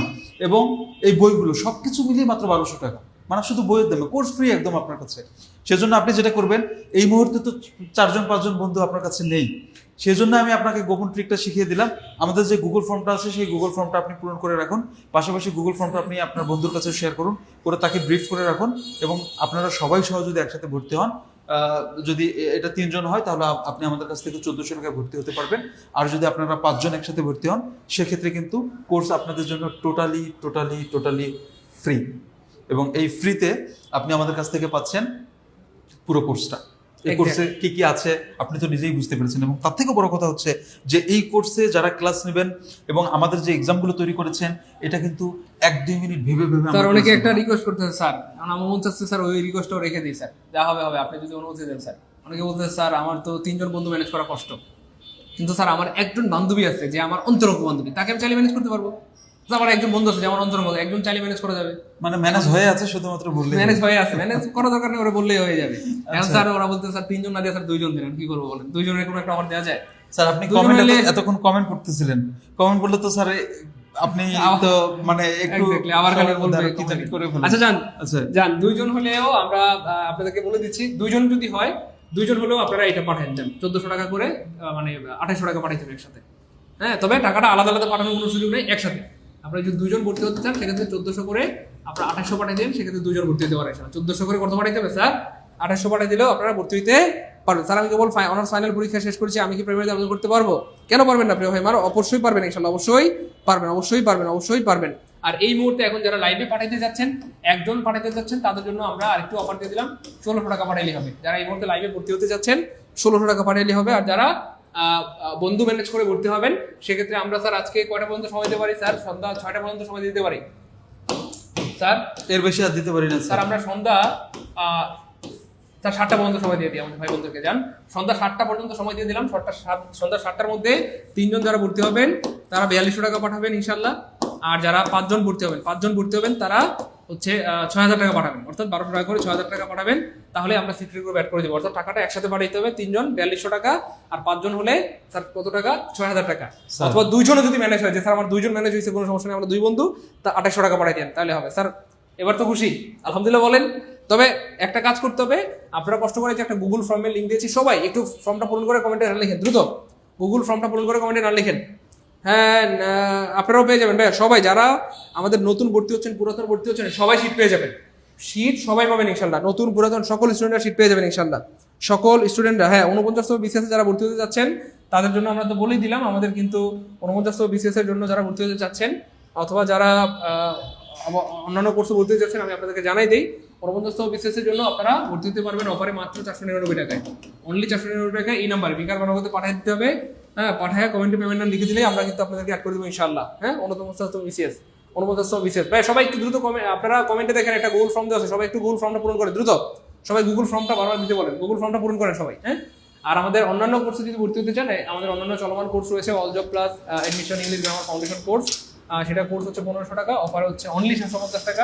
এবং এই বইগুলো সবকিছু মিলিয়ে মাত্র 1200 টাকা, মানে শুধু বইয়ের দামে কোর্স ফ্রি একদম আপনার কাছে। সেজন্য আপনি যেটা করবেন, এই মুহূর্তে তো 4জন 5জন বন্ধু আপনার কাছে নেই, সেজন্য আমি আপনাকে গোপন ট্রিকটা শিখিয়ে দিলাম। আমাদের যে গুগল ফর্মটা আছে সেই গুগল ফর্মটা আপনি পূরণ করে রাখুন, পাশাপাশি গুগল ফর্মটা আপনি আপনার বন্ধুর কাছে শেয়ার করুন, করে তাকে ব্রিফ করে রাখুন, এবং আপনারা সবাই সহ যদি একসাথে ভর্তি হন, যদি এটা 3জন হয় তাহলে আপনি আমাদের কাছ থেকে 1400 টাকায় ভর্তি হতে পারবেন। আর যদি আপনারা 5জন একসাথে ভর্তি হন সেক্ষেত্রে কিন্তু কোর্স আপনাদের জন্য টোটালি ফ্রি, এবং এই ফ্রিতে আপনি আমাদের কাছ থেকে পাচ্ছেন পুরো কোর্সটা। এই কোর্সে কি কি আছে আপনি তো নিজেই বুঝতে পেরেছেন। এবং তার থেকে বড় কথা হচ্ছে যে এই কোর্সে যারা ক্লাস নেবেন এবং আমাদের যে এক্সামগুলো তৈরি করেছেন, এটা কিন্তু 1-2 মিনিট ভেবে ভেবে স্যার আমরা অনেকে class একটা নেব। রিকোয়েস্ট করতেছে স্যার, আমার মন চাচ্ছে স্যার ওই রিকোয়েস্টটাও রেখে দিই স্যার, যা হবে হবে, আপনি যদি অনুমতি দেন স্যার। অনেকে বলতেছে স্যার আমার তো 3জন বন্ধু ম্যানেজ করা কষ্ট, কিন্তু স্যার আমার একজন বান্ধবী আছে যে আমার অন্তরঙ্গ বান্ধবী, তাকে আমি চাইলে ম্যানেজ করতে পারবো। আমার একজন বন্ধু আছে যে আমার অন্তরঙ্গ, একজন চাইলে ম্যানেজ করা যাবে, মানে ম্যানেজ হয়ে আছে, শুধুমাত্র বললে ম্যানেজ হয়ে আছে, ম্যানেজ করা দরকার নেই, ওরা বললেই হয়ে যাবে। এখন স্যার ওরা বলতে স্যার 3জন না দিয়ে স্যার 2জন দিন, কি করবো বলেন, 2জনের কোনো একটা অফার দেওয়া যায়? স্যার আপনি দুজন কমেন্ট হলে- এতক্ষণ কমেন্ট করতেছিলেন, কমেন্ট বললে তো স্যার আপনি তো মানে একটু Exactly, আবার খালি সবার বলবে মধ্যে কি জানি করে ফেলেন। আচ্ছা যান আচ্ছা যান, 2জন হলেও আমরা আপনাদেরকে বলে দিচ্ছি, 2জন যদি হয়, 2জন হলেও আপনারা এটা পাঠান দেন 1400 টাকা করে, মানে 2800 টাকা পাঠাইতে হবে একসাথে। হ্যাঁ, তবে টাকাটা আলাদা আলাদা পাঠানোর কোনো সুযোগ নেই, একসাথে। আপনারা যদি 2জন ভর্তি হতে চান সেক্ষেত্রে 1400 করে, আপনারা 2800 পাঠিয়ে দেন, সেক্ষেত্রে 2জন ভর্তি হতে পারে। 1400 করে কত পাঠাইতে হবে স্যার? 2800 পাঠিয়ে দিলেও আপনারা ভর্তি হইতে পারবেন। স্যার আমি কেবল অনার্স ফাইনাল পরীক্ষা শেষ করেছি, আমি কি প্রাইমারিতে আবেদন করতে পারবো? কেন পারবেন না প্রিয় ভাই আমার? অবশ্যই পারবেন, ইনশাআল্লাহ অবশ্যই পারবেন, অবশ্যই পারবেন, অবশ্যই পারবেন। আর এই মুহূর্তে এখন যারা লাইভে পাঠাইতে যাচ্ছেন, একজন পাঠাইতে যাচ্ছেন, তাদের জন্য আমরা আরেকটু অফার দিয়ে দিলাম, 1600 টাকা পাঠাইলে হবে। যারা এই মুহূর্তে লাইভে ভর্তি হতে যাচ্ছেন 1600 টাকা পাঠাইলে হবে। আর যারা বন্ধু ম্যানেজ করে ভর্তি হবেন, সেক্ষেত্রে আমরা স্যার আজকে কয়টা পর্যন্ত সময় দিতে পারি স্যার? সন্ধ্যা 6টা পর্যন্ত সময় দিতে পারি স্যার। এর বেশি আর দিতে পারি না স্যার স্যার। আমরা সন্ধ্যা স্যার 7টা পর্যন্ত সময় দিয়ে দিই আমাদের ভাই বন্ধুকে। যান, সন্ধ্যা 7টা পর্যন্ত সময় দিয়ে দিলাম। সন্ধ্যা 7টার মধ্যে 3জন যারা ভর্তি হবেন তারা 4200 টাকা পাঠাবেন ইনশাল্লাহ। আর যারা 5জন ভর্তি হবেন তারা হচ্ছে 6000 টাকা পাঠাবেন, অর্থাৎ 1200 টাকা করে 6000 টাকা পাঠাবেন। তাহলে আমরা সিক্রেট গ্রুপ অ্যাড করে দেবো, অর্থাৎ টাকাটা একসাথে পাঠাইতে হবে। 3জন 4200 টাকা, আর 5জন হলে স্যার কত টাকা? 6000 টাকা। স্যার। অথবা 2জনও যদি ম্যানেজ হয়, যে স্যার আমার 2জন ম্যানেজ হয়েছে, কোনো সমস্যা নেই, আমরা 2 বন্ধু, তা 2800 টাকা পাঠাই দেন, তাহলে হবে। স্যার এবার তো খুশি? আলহামদুলিল্লাহ বলেন। তবে একটা কাজ করতে হবে, আপনারা কষ্ট করে যে একটা গুগল ফর্মের লিঙ্ক দিয়েছি, সবাই একটু ফর্মটা পূরণ করে কমেন্টে নাম লিখেন, দ্রুত গুগল ফর্মটা পূরণ করে কমেন্টে নাম লিখেন। হ্যাঁ, আপনারাও পেয়ে যাবেন ভাই, সবাই যারা আমাদের নতুন ভর্তি হচ্ছেন, পুরাতন ভর্তি হচ্ছেন, সবাই সিট পেয়ে যাবেন, সিট সবাই পাবেন ইনশাল্লাহ। নতুন পুরাতন সকল স্টুডেন্টরা সিট পেয়ে যাবেন ইনশাল্লাহ, সকল স্টুডেন্টরা। হ্যাঁ, 49তম বিসিএস যারা ভর্তি হতে যাচ্ছেন তাদের জন্য আমরা তো বলেই দিলাম, আমাদের কিন্তু 49তম বিসিএস এর জন্য যারা ভর্তি হতে চাচ্ছেন, অথবা যারা অন্যান্য কোর্সে ভর্তি হতে যাচ্ছেন, আমি আপনাদেরকে জানাই দিই, 49তম বিসিএস এর জন্য আপনারা ভর্তি হতে পারবেন অফারে মাত্র 499 টাকায়, অনলি 499 টাকায়। এই নাম্বারে বিকার বানাতে পাঠিয়ে দিতে হবে। হ্যাঁ, পাঠায় কমেন্টে পেমেন্ট নাম লিখে দিলেই আমরা কিন্তু আপনাদেরকে অ্যাড করে দেবো ইনশাআল্লাহ। হ্যাঁ, 49তম বিসিএস, 49তম বিসিএস ভাই, সবাই একটু দ্রুত আপনারা কমেন্টে দেখেন একটা গুগল ফর্ম দেওয়া আছে, সবাই একটু গুগল ফর্মটা পূরণ করে দ্রুত, সবাই গুগল ফর্মটা বারবার দিতে বলেন, গুগল ফর্মটা পূরণ করেন সবাই। হ্যাঁ, আর আমাদের অন্যান্য কোর্সে যদি ভর্তি হতে চান, আমাদের অন্যান্য চলমান কোর্স রয়েছে, all job plus admission English grammar foundation course, সেটা কোর্স হচ্ছে 1500 টাকা, অফার হচ্ছে অনলি 750 টাকা।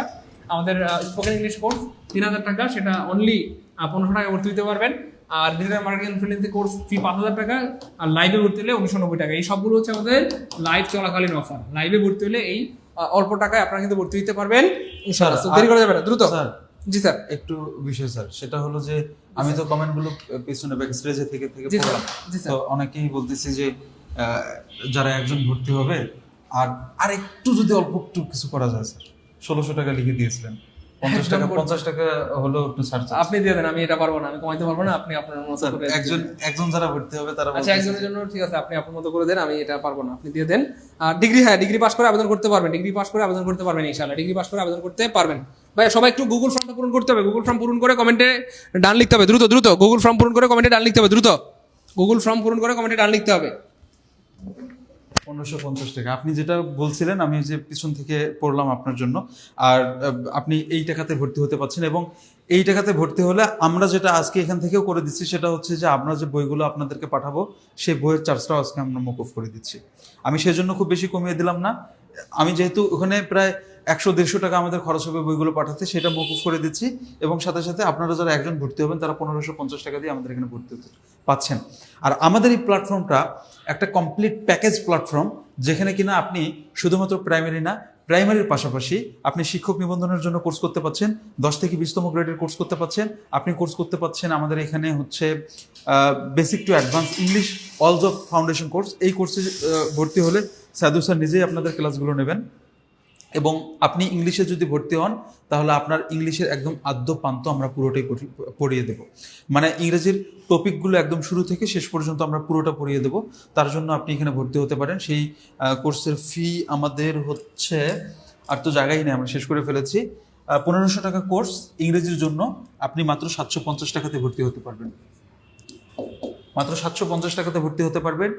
আমাদের স্পোকেন ইংলিশ কোর্স 3000 টাকা, সেটা অনলি 1500 টাকা ভর্তি হতে পারবেন। আর ডিজিটাল মার্কেটিং ইনফ্লুয়েন্সি কোর্স ফি 5000 টাকা, আর লাইভে ভর্তি হলে 1990 টাকা। এই সবগুলো হচ্ছে আমাদের লাইভ চলাকালীন অফার। লাইভে ভর্তি হলে এই অল্প টাকায় আপনারা কিন্তু ভর্তি হতে পারবেন ইনশাআল্লাহ। স্যার, দেরি করা যাবে না, দ্রুত। স্যার জি স্যার। একটু বিষয় স্যার, সেটা হলো যে আমি তো কমেন্ট গুলো পিছনে ব্যাক স্টেজে থেকে জি স্যার, পড়লাম, জি স্যার। তো অনেকেই বলতেছে যে যারা একজন ভর্তি হবে আর একটু যদি অল্প একটু কিছু করা যায় স্যার। 1600 টাকা লিখে দিয়েছিলেন, 50 টাকা হলো একটু ছাড় চাচ্ছি। আপনি দিয়ে দেন, আমি এটা পারবো না, আমি কমাইতে পারবো না, আপনি আপনার মতো স্যার করে একজন যারা ভর্তি হবে তারা আচ্ছা, বলতেছে একজনের জন্য ঠিক আছে, আপনি আপনার মতো করে দেন, আমি এটা পারবো না, আপনি দিয়ে দেন। আর ডিগ্রি, হ্যাঁ ডিগ্রি পাস করে আবেদন করতে পারবেন, ডিগ্রি পাস করে আবেদন করতে পারবেন ইনশাআল্লাহ, ডিগ্রি পাস করে আবেদন করতে পারবেন। ভাই সবাই একটু গুগল ফর্মটা পূরণ করতে হবে, গুগল ফর্ম পূরণ করে কমেন্টে ডান লিখতে হবে, দ্রুত দ্রুত গুগল ফর্ম পূরণ করে কমেন্টে ডান লিখতে হবে, দ্রুত গুগল ফর্ম পূরণ করে কমেন্টে ডান লিখতে হবে। 1550 টাকা আপনি যেটা বলছিলেন, আমি যে পিছন থেকে পড়লাম আপনার জন্য। আর আপনি এই টাকাতে ভর্তি হতে পারছেন, এবং এই টাকাতে ভর্তি হলে আমরা যেটা আজকে এখান থেকেও করে দিচ্ছি সেটা হচ্ছে যে আমরা যে বইগুলো আপনাদেরকে পাঠাবো সেই বইয়ের চার্জটাও আজকে আমরা মকুফ করে দিচ্ছি। আমি সেজন্য খুব বেশি কমিয়ে দিলাম না, আমি যেহেতু ওখানে প্রায় 100-150 টাকা আমাদের খরচ হবে বইগুলো পাঠাতে, সেটা মকুফ করে দিচ্ছি। এবং সাথে সাথে আপনারা যারা একজন ভর্তি হবেন তারা 1550 টাকা দিয়ে আমাদের এখানে ভর্তি হতে পাচ্ছেন। আর আমাদের এই প্ল্যাটফর্মটা একটা কমপ্লিট প্যাকেজ প্ল্যাটফর্ম, যেখানে কিনা আপনি শুধুমাত্র প্রাইমারি না, প্রাইমারির পাশাপাশি আপনি শিক্ষক নিবন্ধনের জন্য কোর্স করতে পাচ্ছেন, 10 থেকে 20তম গ্রেডের কোর্স করতে পাচ্ছেন, আপনি কোর্স করতে পাচ্ছেন আমাদের এখানে হচ্ছে basic to advance English all job foundation course. এই কোর্সে ভর্তি হলে সাদু স্যার নিজেই আপনাদের ক্লাসগুলো নেবেন, এবং আপনি ইংলিশে যদি ভর্তি হন তাহলে আপনার ইংলিশের একদম আদ্য প্রান্ত আমরা পুরোটাই পড়িয়ে দেব। মানে ইংরেজির টপিকগুলো একদম শুরু থেকে শেষ পর্যন্ত আমরা পুরোটা পড়িয়ে দেব। তার জন্য আপনি এখানে ভর্তি হতে পারেন। সেই কোর্সের ফি আমাদের হচ্ছে, আর তো জায়গাই নেই, আমরা শেষ করে ফেলেছি, 1500 টাকা কোর্স ইংরেজির জন্য। আপনি মাত্র 750 টাকাতে ভর্তি হতে পারবেন। মাত্র 750 টাকাতে ভর্তি হতে পারবেন।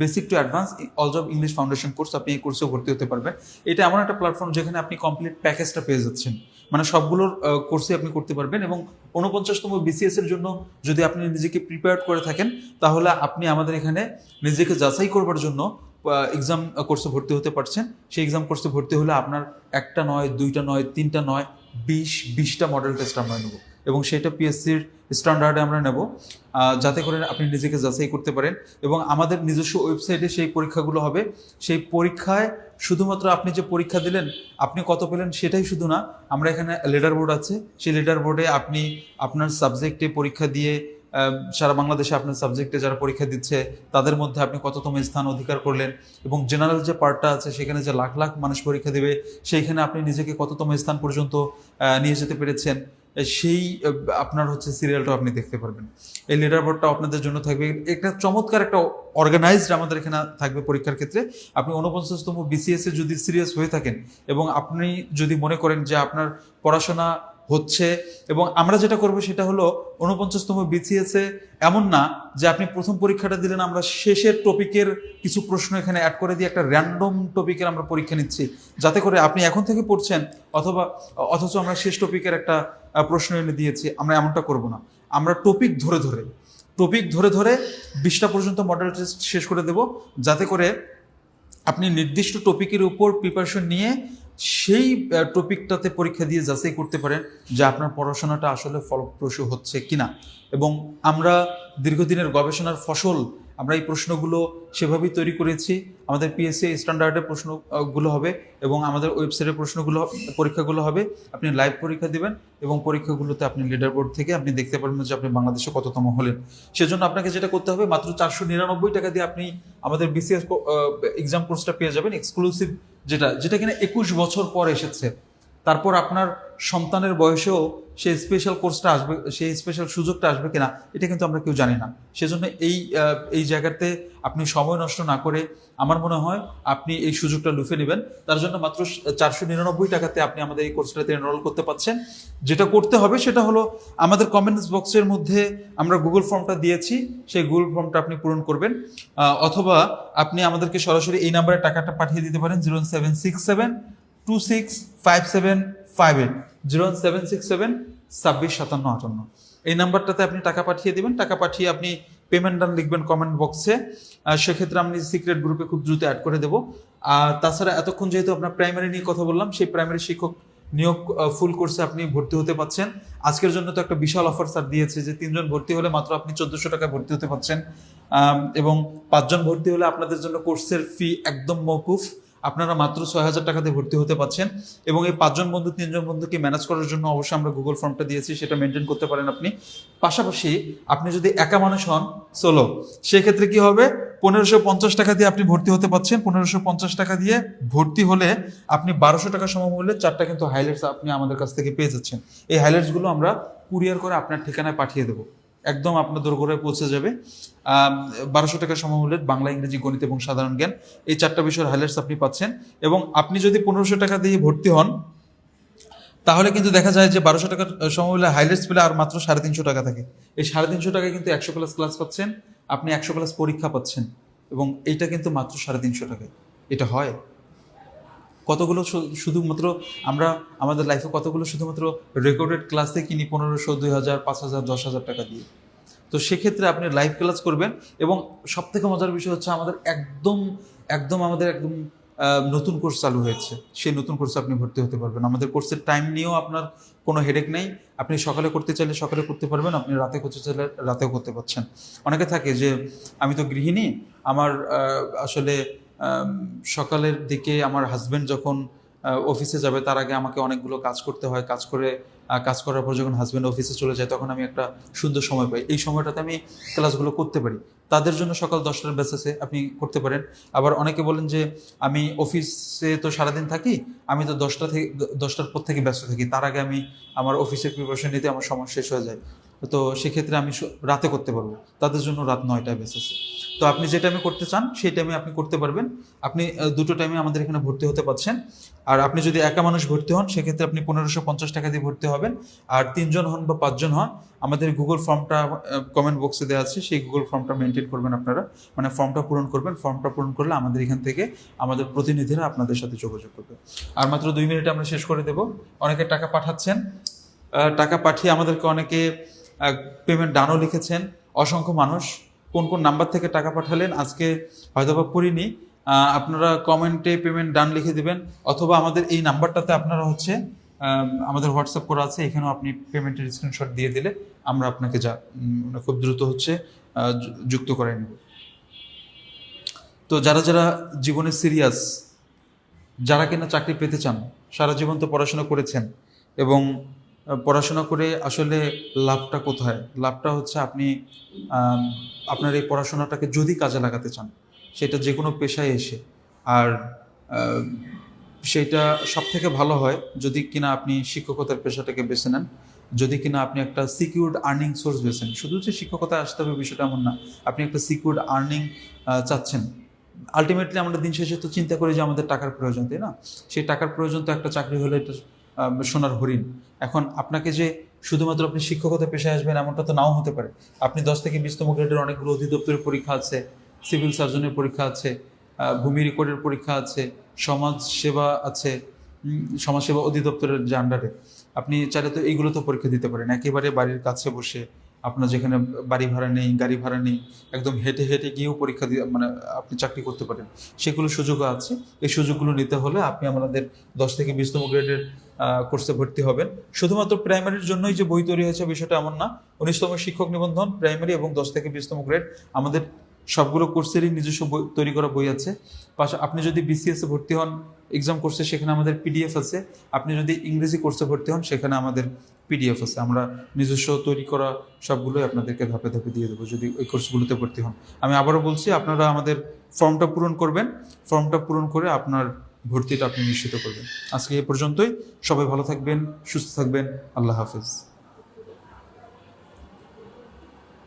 Basic to advance all job English foundation course, আপনি এই কোর্সেও ভর্তি হতে পারবেন। এটা এমন একটা প্ল্যাটফর্ম যেখানে আপনি কমপ্লিট প্যাকেজটা পেয়ে যাচ্ছেন, মানে সবগুলোর কোর্সে আপনি করতে পারবেন। এবং 49তম বিসিএস এর জন্য যদি আপনি নিজেকে প্রিপেয়ার করে থাকেন, তাহলে আপনি আমাদের এখানে নিজেকে যাচাই করবার জন্য এক্সাম কোর্সে ভর্তি হতে পারছেন। সেই এক্সাম কোর্সে ভর্তি হলে আপনার একটা নয়, দুইটা নয়, তিনটা নয়, 20টা মডেল টেস্ট আমরা নেব, এবং সেটা পিএসসির স্ট্যান্ডার্ডে আমরা নেব, যাতে করে আপনি নিজেকে যাচাই করতে পারেন। এবং আমাদের নিজস্ব ওয়েবসাইটে সেই পরীক্ষাগুলো হবে। সেই পরীক্ষায় শুধুমাত্র আপনি যে পরীক্ষা দিলেন, আপনি কত পেলেন সেটাই শুধু না, আমরা এখানে লিডার বোর্ড আছে, সেই লিডার বোর্ডে আপনি আপনার সাবজেক্টে পরীক্ষা দিয়ে সারা বাংলাদেশে আপনার সাবজেক্টে যারা পরীক্ষা দিচ্ছে তাদের মধ্যে আপনি কততম স্থান অধিকার করলেন, এবং জেনারেল যে পার্টটা আছে সেখানে যে লাখ লাখ মানুষ পরীক্ষা দেবে সেইখানে আপনি নিজেকে কততম স্থান পর্যন্ত নিয়ে যেতে পেরেছেন, সেই আপনার হচ্ছে সিরিয়ালটা আপনি দেখতে পারবেন। এই লিডার বোর্ডটা আপনাদের জন্য থাকবে। একটা চমৎকার একটা অর্গানাইজড আমাদের এখানে থাকবে পরীক্ষার ক্ষেত্রে। আপনি 49তম বিসিএস এ যদি সিরিয়াস হয়ে থাকেন এবং আপনি যদি মনে করেন যে আপনার পড়াশোনা হচ্ছে, এবং আমরা যেটা করবো সেটা হলো 49তম বিসিএস এ এমন না যে আপনি প্রথম পরীক্ষাটা দিলেন, আমরা শেষের টপিকের কিছু প্রশ্ন এখানে অ্যাড করে দিয়ে একটা র্যান্ডম টপিকের আমরা পরীক্ষা নিচ্ছি, যাতে করে আপনি এখন থেকে পড়ছেন অথচ আমরা শেষ টপিকের একটা প্রশ্ন এনে দিয়েছি। আমরা এমনটা করব না, আমরা টপিক ধরে ধরে 20টা পর্যন্ত মডেল টেস্ট শেষ করে দেব, যাতে করে আপনি নির্দিষ্ট টপিকের উপর প্রিপারেশন নিয়ে সেই টপিকটাতে পরীক্ষা দিয়ে যাচাই করতে পারেন যে আপনার পড়াশোনাটা আসলে ফলপ্রসূ হচ্ছে কিনা। এবং আমরা দীর্ঘদিনের গবেষণার ফসল, আমরা এই প্রশ্নগুলো সেভাবেই তৈরি করেছি। আমাদের পিএসসি স্ট্যান্ডার্ডের প্রশ্নগুলো হবে এবং আমাদের ওয়েবসাইটের পরীক্ষাগুলো হবে। আপনি লাইভ পরীক্ষা দিবেন এবং পরীক্ষাগুলোতে আপনি লিডার বোর্ড থেকে আপনি দেখতে পারবেন যে আপনি বাংলাদেশে কততম হলেন। সেজন্য আপনাকে যেটা করতে হবে, মাত্র 499 টাকা দিয়ে আপনি আমাদের বিসিএস এক্সাম কোর্সটা পেয়ে যাবেন, এক্সক্লুসিভ, যেটা কিনা 21 বছর পর এসেছে। তারপর আপনার সন্তানের বয়সেও সেই স্পেশাল কোর্সটা আসবে, সেই স্পেশাল সুযোগটা আসবে কিনা এটা কিন্তু আমরা কেউ জানি না। সেজন্য এই জায়গাতে আপনি সময় নষ্ট না করে আমার মনে হয় আপনি এই সুযোগটা লুফে নেবেন। তার জন্য মাত্র 499 টাকাতে আপনি আমাদের এই কোর্সটাতে এনরোল করতে পারছেন। যেটা করতে হবে সেটা হলো, আমাদের কমেন্টস বক্সের মধ্যে আমরা গুগল ফর্মটা দিয়েছি, সেই গুগল ফর্মটা আপনি পূরণ করবেন, অথবা আপনি আমাদেরকে সরাসরি এই নাম্বারে টাকাটা পাঠিয়ে দিতে পারেন 0767265758 0767265758। এই নাম্বারটাতে আপনি টাকা পাঠিয়ে দিবেন। টাকা পাঠিয়ে আপনি পেমেন্ট ডান লিখবেন কমেন্ট বক্সে। সেক্ষেত্রে আমি সিক্রেট গ্রুপে খুব দ্রুত অ্যাড করে দেবো। আর তাছাড়া এতক্ষণ যেহেতু আপনার প্রাইমারি নিয়ে কথা বললাম, সেই প্রাইমারি শিক্ষক নিয়োগ ফুল কোর্সে আপনি ভর্তি হতে পারছেন। আজকের জন্য তো একটা বিশাল অফার স্যার দিয়েছে যে 3 জন ভর্তি হলে মাত্র আপনি 1400 টাকা ভর্তি হতে পারছেন, এবং 5 জন ভর্তি হলে আপনাদের জন্য কোর্সের ফি একদম মওকুফ, আপনারা মাত্র 6000 টাকাতে ভর্তি হতে পারছেন। এবং এই 5 জন বন্ধু 3 জন বন্ধুকে ম্যানেজ করার জন্য অবশ্যই আমরা গুগল ফর্মটা দিয়েছি, সেটা মেনটেন করতে পারেন আপনি। পাশাপাশি আপনি যদি একা মানুষ হন, সোলো, সেক্ষেত্রে কি হবে, 1550 টাকা দিয়ে আপনি ভর্তি হতে পারছেন। 1550 টাকা দিয়ে ভর্তি হলে আপনি 1200 টাকা সমমূল্যে 4টা কিন্তু হাইলাইটস আপনি আমাদের কাছ থেকে পেয়ে যাচ্ছেন। এই হাইলাইটসগুলো আমরা কুরিয়ার করে আপনার ঠিকানায় পাঠিয়ে দেবো, একদম আপনার দোরগোড়ায় পৌঁছে যাবে। 1200 টাকা সমমূল্যের বাংলা, ইংরেজি, গণিত এবং সাধারণ জ্ঞান, এই 4টা বিষয়ের হাইলাইটস আপনি পাচ্ছেন। এবং আপনি যদি 1500 টাকা দিয়ে ভর্তি হন, তাহলে কিন্তু দেখা যায় যে 1200 টাকার সমমূল্যে হাইলাইটস পেলে আর মাত্র 350 টাকা থাকে। এই 350 টাকায় কিন্তু 100 ক্লাস পাচ্ছেন, আপনি 100 ক্লাস পরীক্ষা পাচ্ছেন, এবং এইটা কিন্তু মাত্র 350 টাকায়। এটা হয় কতগুলো, শুধুমাত্র আমরা আমাদের লাইফে কতগুলো শুধুমাত্র রেকর্ডেড ক্লাসে কিনি 1500, 2000, 5000, 10,000 টাকা দিয়ে। তো সেক্ষেত্রে আপনি লাইভ ক্লাস করবেন। এবং সব থেকে মজার বিষয় হচ্ছে আমাদের একদম নতুন কোর্স চালু হয়েছে, সেই নতুন কোর্সে আপনি ভর্তি হতে পারবেন। আমাদের কোর্সের টাইম নিয়েও আপনার কোনো হেডেক নেই, আপনি সকালে করতে চাইলে সকালে করতে পারবেন, আপনি রাতে করতে চাইলে রাতেও করতে পারছেন। অনেকে থাকে যে আমি তো গৃহিণী, আমার আসলে সকালের দিকে আমার হাজব্যান্ড যখন অফিসে যাবে তার আগে আমাকে অনেকগুলো কাজ করতে হয়, কাজ করার পর যখন হাজব্যান্ড অফিসে চলে যায় তখন আমি একটা সুন্দর সময় পাই, এই সময়টাতে আমি ক্লাসগুলো করতে পারি। তাদের জন্য সকাল 10টার ব্যাচ আছে, আপনি করতে পারেন। আবার অনেকে বলেন যে আমি অফিসে তো সারাদিন থাকি, আমি তো 10টার পর থেকে ব্যস্ত থাকি, তার আগে আমি আমার অফিসের প্রিপারেশন নিতে আমার সময় শেষ হয়ে যায়, তো সেক্ষেত্রে আমি রাতে করতে পারবো, তাদের জন্য রাত 9টায় ব্যাচ আছে। তো আপনি যে টাইমে করতে চান সেই টাইমে আপনি করতে পারবেন। আপনি দুটো টাইমে আমাদের এখানে ভর্তি হতে পারছেন। আর আপনি যদি একা মানুষ ভর্তি হন সেক্ষেত্রে আপনি 1550 টাকা দিয়ে ভর্তি হবেন। আর 3 জন হন বা 5 জন হন, আমাদের গুগল ফর্মটা কমেন্ট বক্সে দেওয়া আছে, সেই গুগল ফর্মটা মেনটেন করবেন আপনারা, মানে ফর্মটা পূরণ করবেন। ফর্মটা পূরণ করলে আমাদের এখান থেকে আমাদের প্রতিনিধিরা আপনাদের সাথে যোগাযোগ করবে। আর মাত্র 2 মিনিটে আমরা শেষ করে দেব। অনেকে টাকা পাঠাচ্ছেন, টাকা পাঠিয়ে আমাদেরকে অনেকে পেমেন্ট ডানও লিখেছেন। অসংখ্য মানুষ কোন কোন নাম্বার থেকে টাকা পাঠালেন আজকে হয়তোবা পড়িনি, আপনারা কমেন্টে পেমেন্ট ডান লিখে দিবেন, অথবা আমাদের এই নাম্বারটাতে আপনারা হচ্ছে আমাদের হোয়াটসঅ্যাপ করা আছে, এখানেও আপনি পেমেন্টের স্ক্রিনশট দিয়ে দিলে আমরা আপনাকে খুব দ্রুত হচ্ছে যুক্ত করে নেব। তো যারা যারা জীবনে সিরিয়াস, যারা কিনা চাকরি পেতে চান, সারা জীবন তো পড়াশোনা করেছেন, এবং পড়াশোনা করে আসলে লাভটা কোথায়? লাভটা হচ্ছে আপনি আপনার এই পড়াশোনাটাকে যদি কাজে লাগাতে চান, সেটা যে কোনো পেশায় এসে, আর সেটা সব থেকে ভালো হয় যদি কিনা আপনি শিক্ষকতার পেশাটাকে বেছে নেন, যদি কিনা আপনি একটা সিকিউরড আর্নিং সোর্স বেছে নেন। শুধু যে শিক্ষকতায় আসতে হবে বিষয়টা এমন না, আপনি একটা সিকিউরড আর্নিং চাচ্ছেন। আলটিমেটলি আমরা দিন শেষে তো চিন্তা করি যে আমাদের টাকার প্রয়োজন, তাই না? সেই টাকার প্রয়োজন তো একটা চাকরি হলে এটা সোনার হরিণ। এখন আপনাকে যে শুধুমাত্র আপনি শিক্ষকতা পেশায় আসবেন এমনটা তো নাও হতে পারে। আপনি 10 থেকে 20তম গ্রেডের অনেকগুলো অধিদপ্তরের পরীক্ষা আছে, সিভিল সার্জনের পরীক্ষা আছে, ভূমি রেকর্ডের পরীক্ষা আছে, সমাজ সেবা আছে, সমাজসেবা অধিদপ্তরের যে আন্ডারে আপনি চাইলে তো এইগুলো তো পরীক্ষা দিতে পারেন একেবারে বাড়ির কাছে বসে। আপনার যেখানে বাড়ি ভাড়া নেই, গাড়ি ভাড়া নেই, একদম হেঁটে হেঁটে গিয়েও পরীক্ষা দিয়ে মানে আপনি চাকরি করতে পারেন, সেগুলো সুযোগও আছে। এই সুযোগগুলো নিতে হলে আপনি আমাদের 10 থেকে 20তম গ্রেডের কোর্সে ভর্তি হবেন। শুধুমাত্র প্রাইমারির জন্যই যে বই তৈরি হয়েছে বিষয়টা এমন না। 19তম শিক্ষক নিবন্ধন, প্রাইমারি এবং 10 থেকে 20তম গ্রেড আমাদের সবগুলো কোর্সেরই নিজস্ব বই তৈরি করা বই আছে। আপনি যদি বিসিএসে ভর্তি হন এক্সাম কোর্সে, সেখানে আমাদের পিডিএফ আছে। আপনি যদি ইংরেজি কোর্সে ভর্তি হন সেখানে আমাদের পিডিএফ আছে। আমরা নিজস্ব তৈরি করা সবগুলোই আপনাদেরকে ধাপে ধাপে দিয়ে দেবো যদি ওই কোর্সগুলোতে ভর্তি হন। আমি আবারও বলছি, আপনারা আমাদের ফর্মটা পূরণ করবেন। ফর্মটা পূরণ করে আপনার ভর্তিটা আপনি নিশ্চিত করবেন। আজকে এই পর্যন্তই। সবাই ভালো থাকবেন, সুস্থ থাকবেন। আল্লাহ হাফেজ।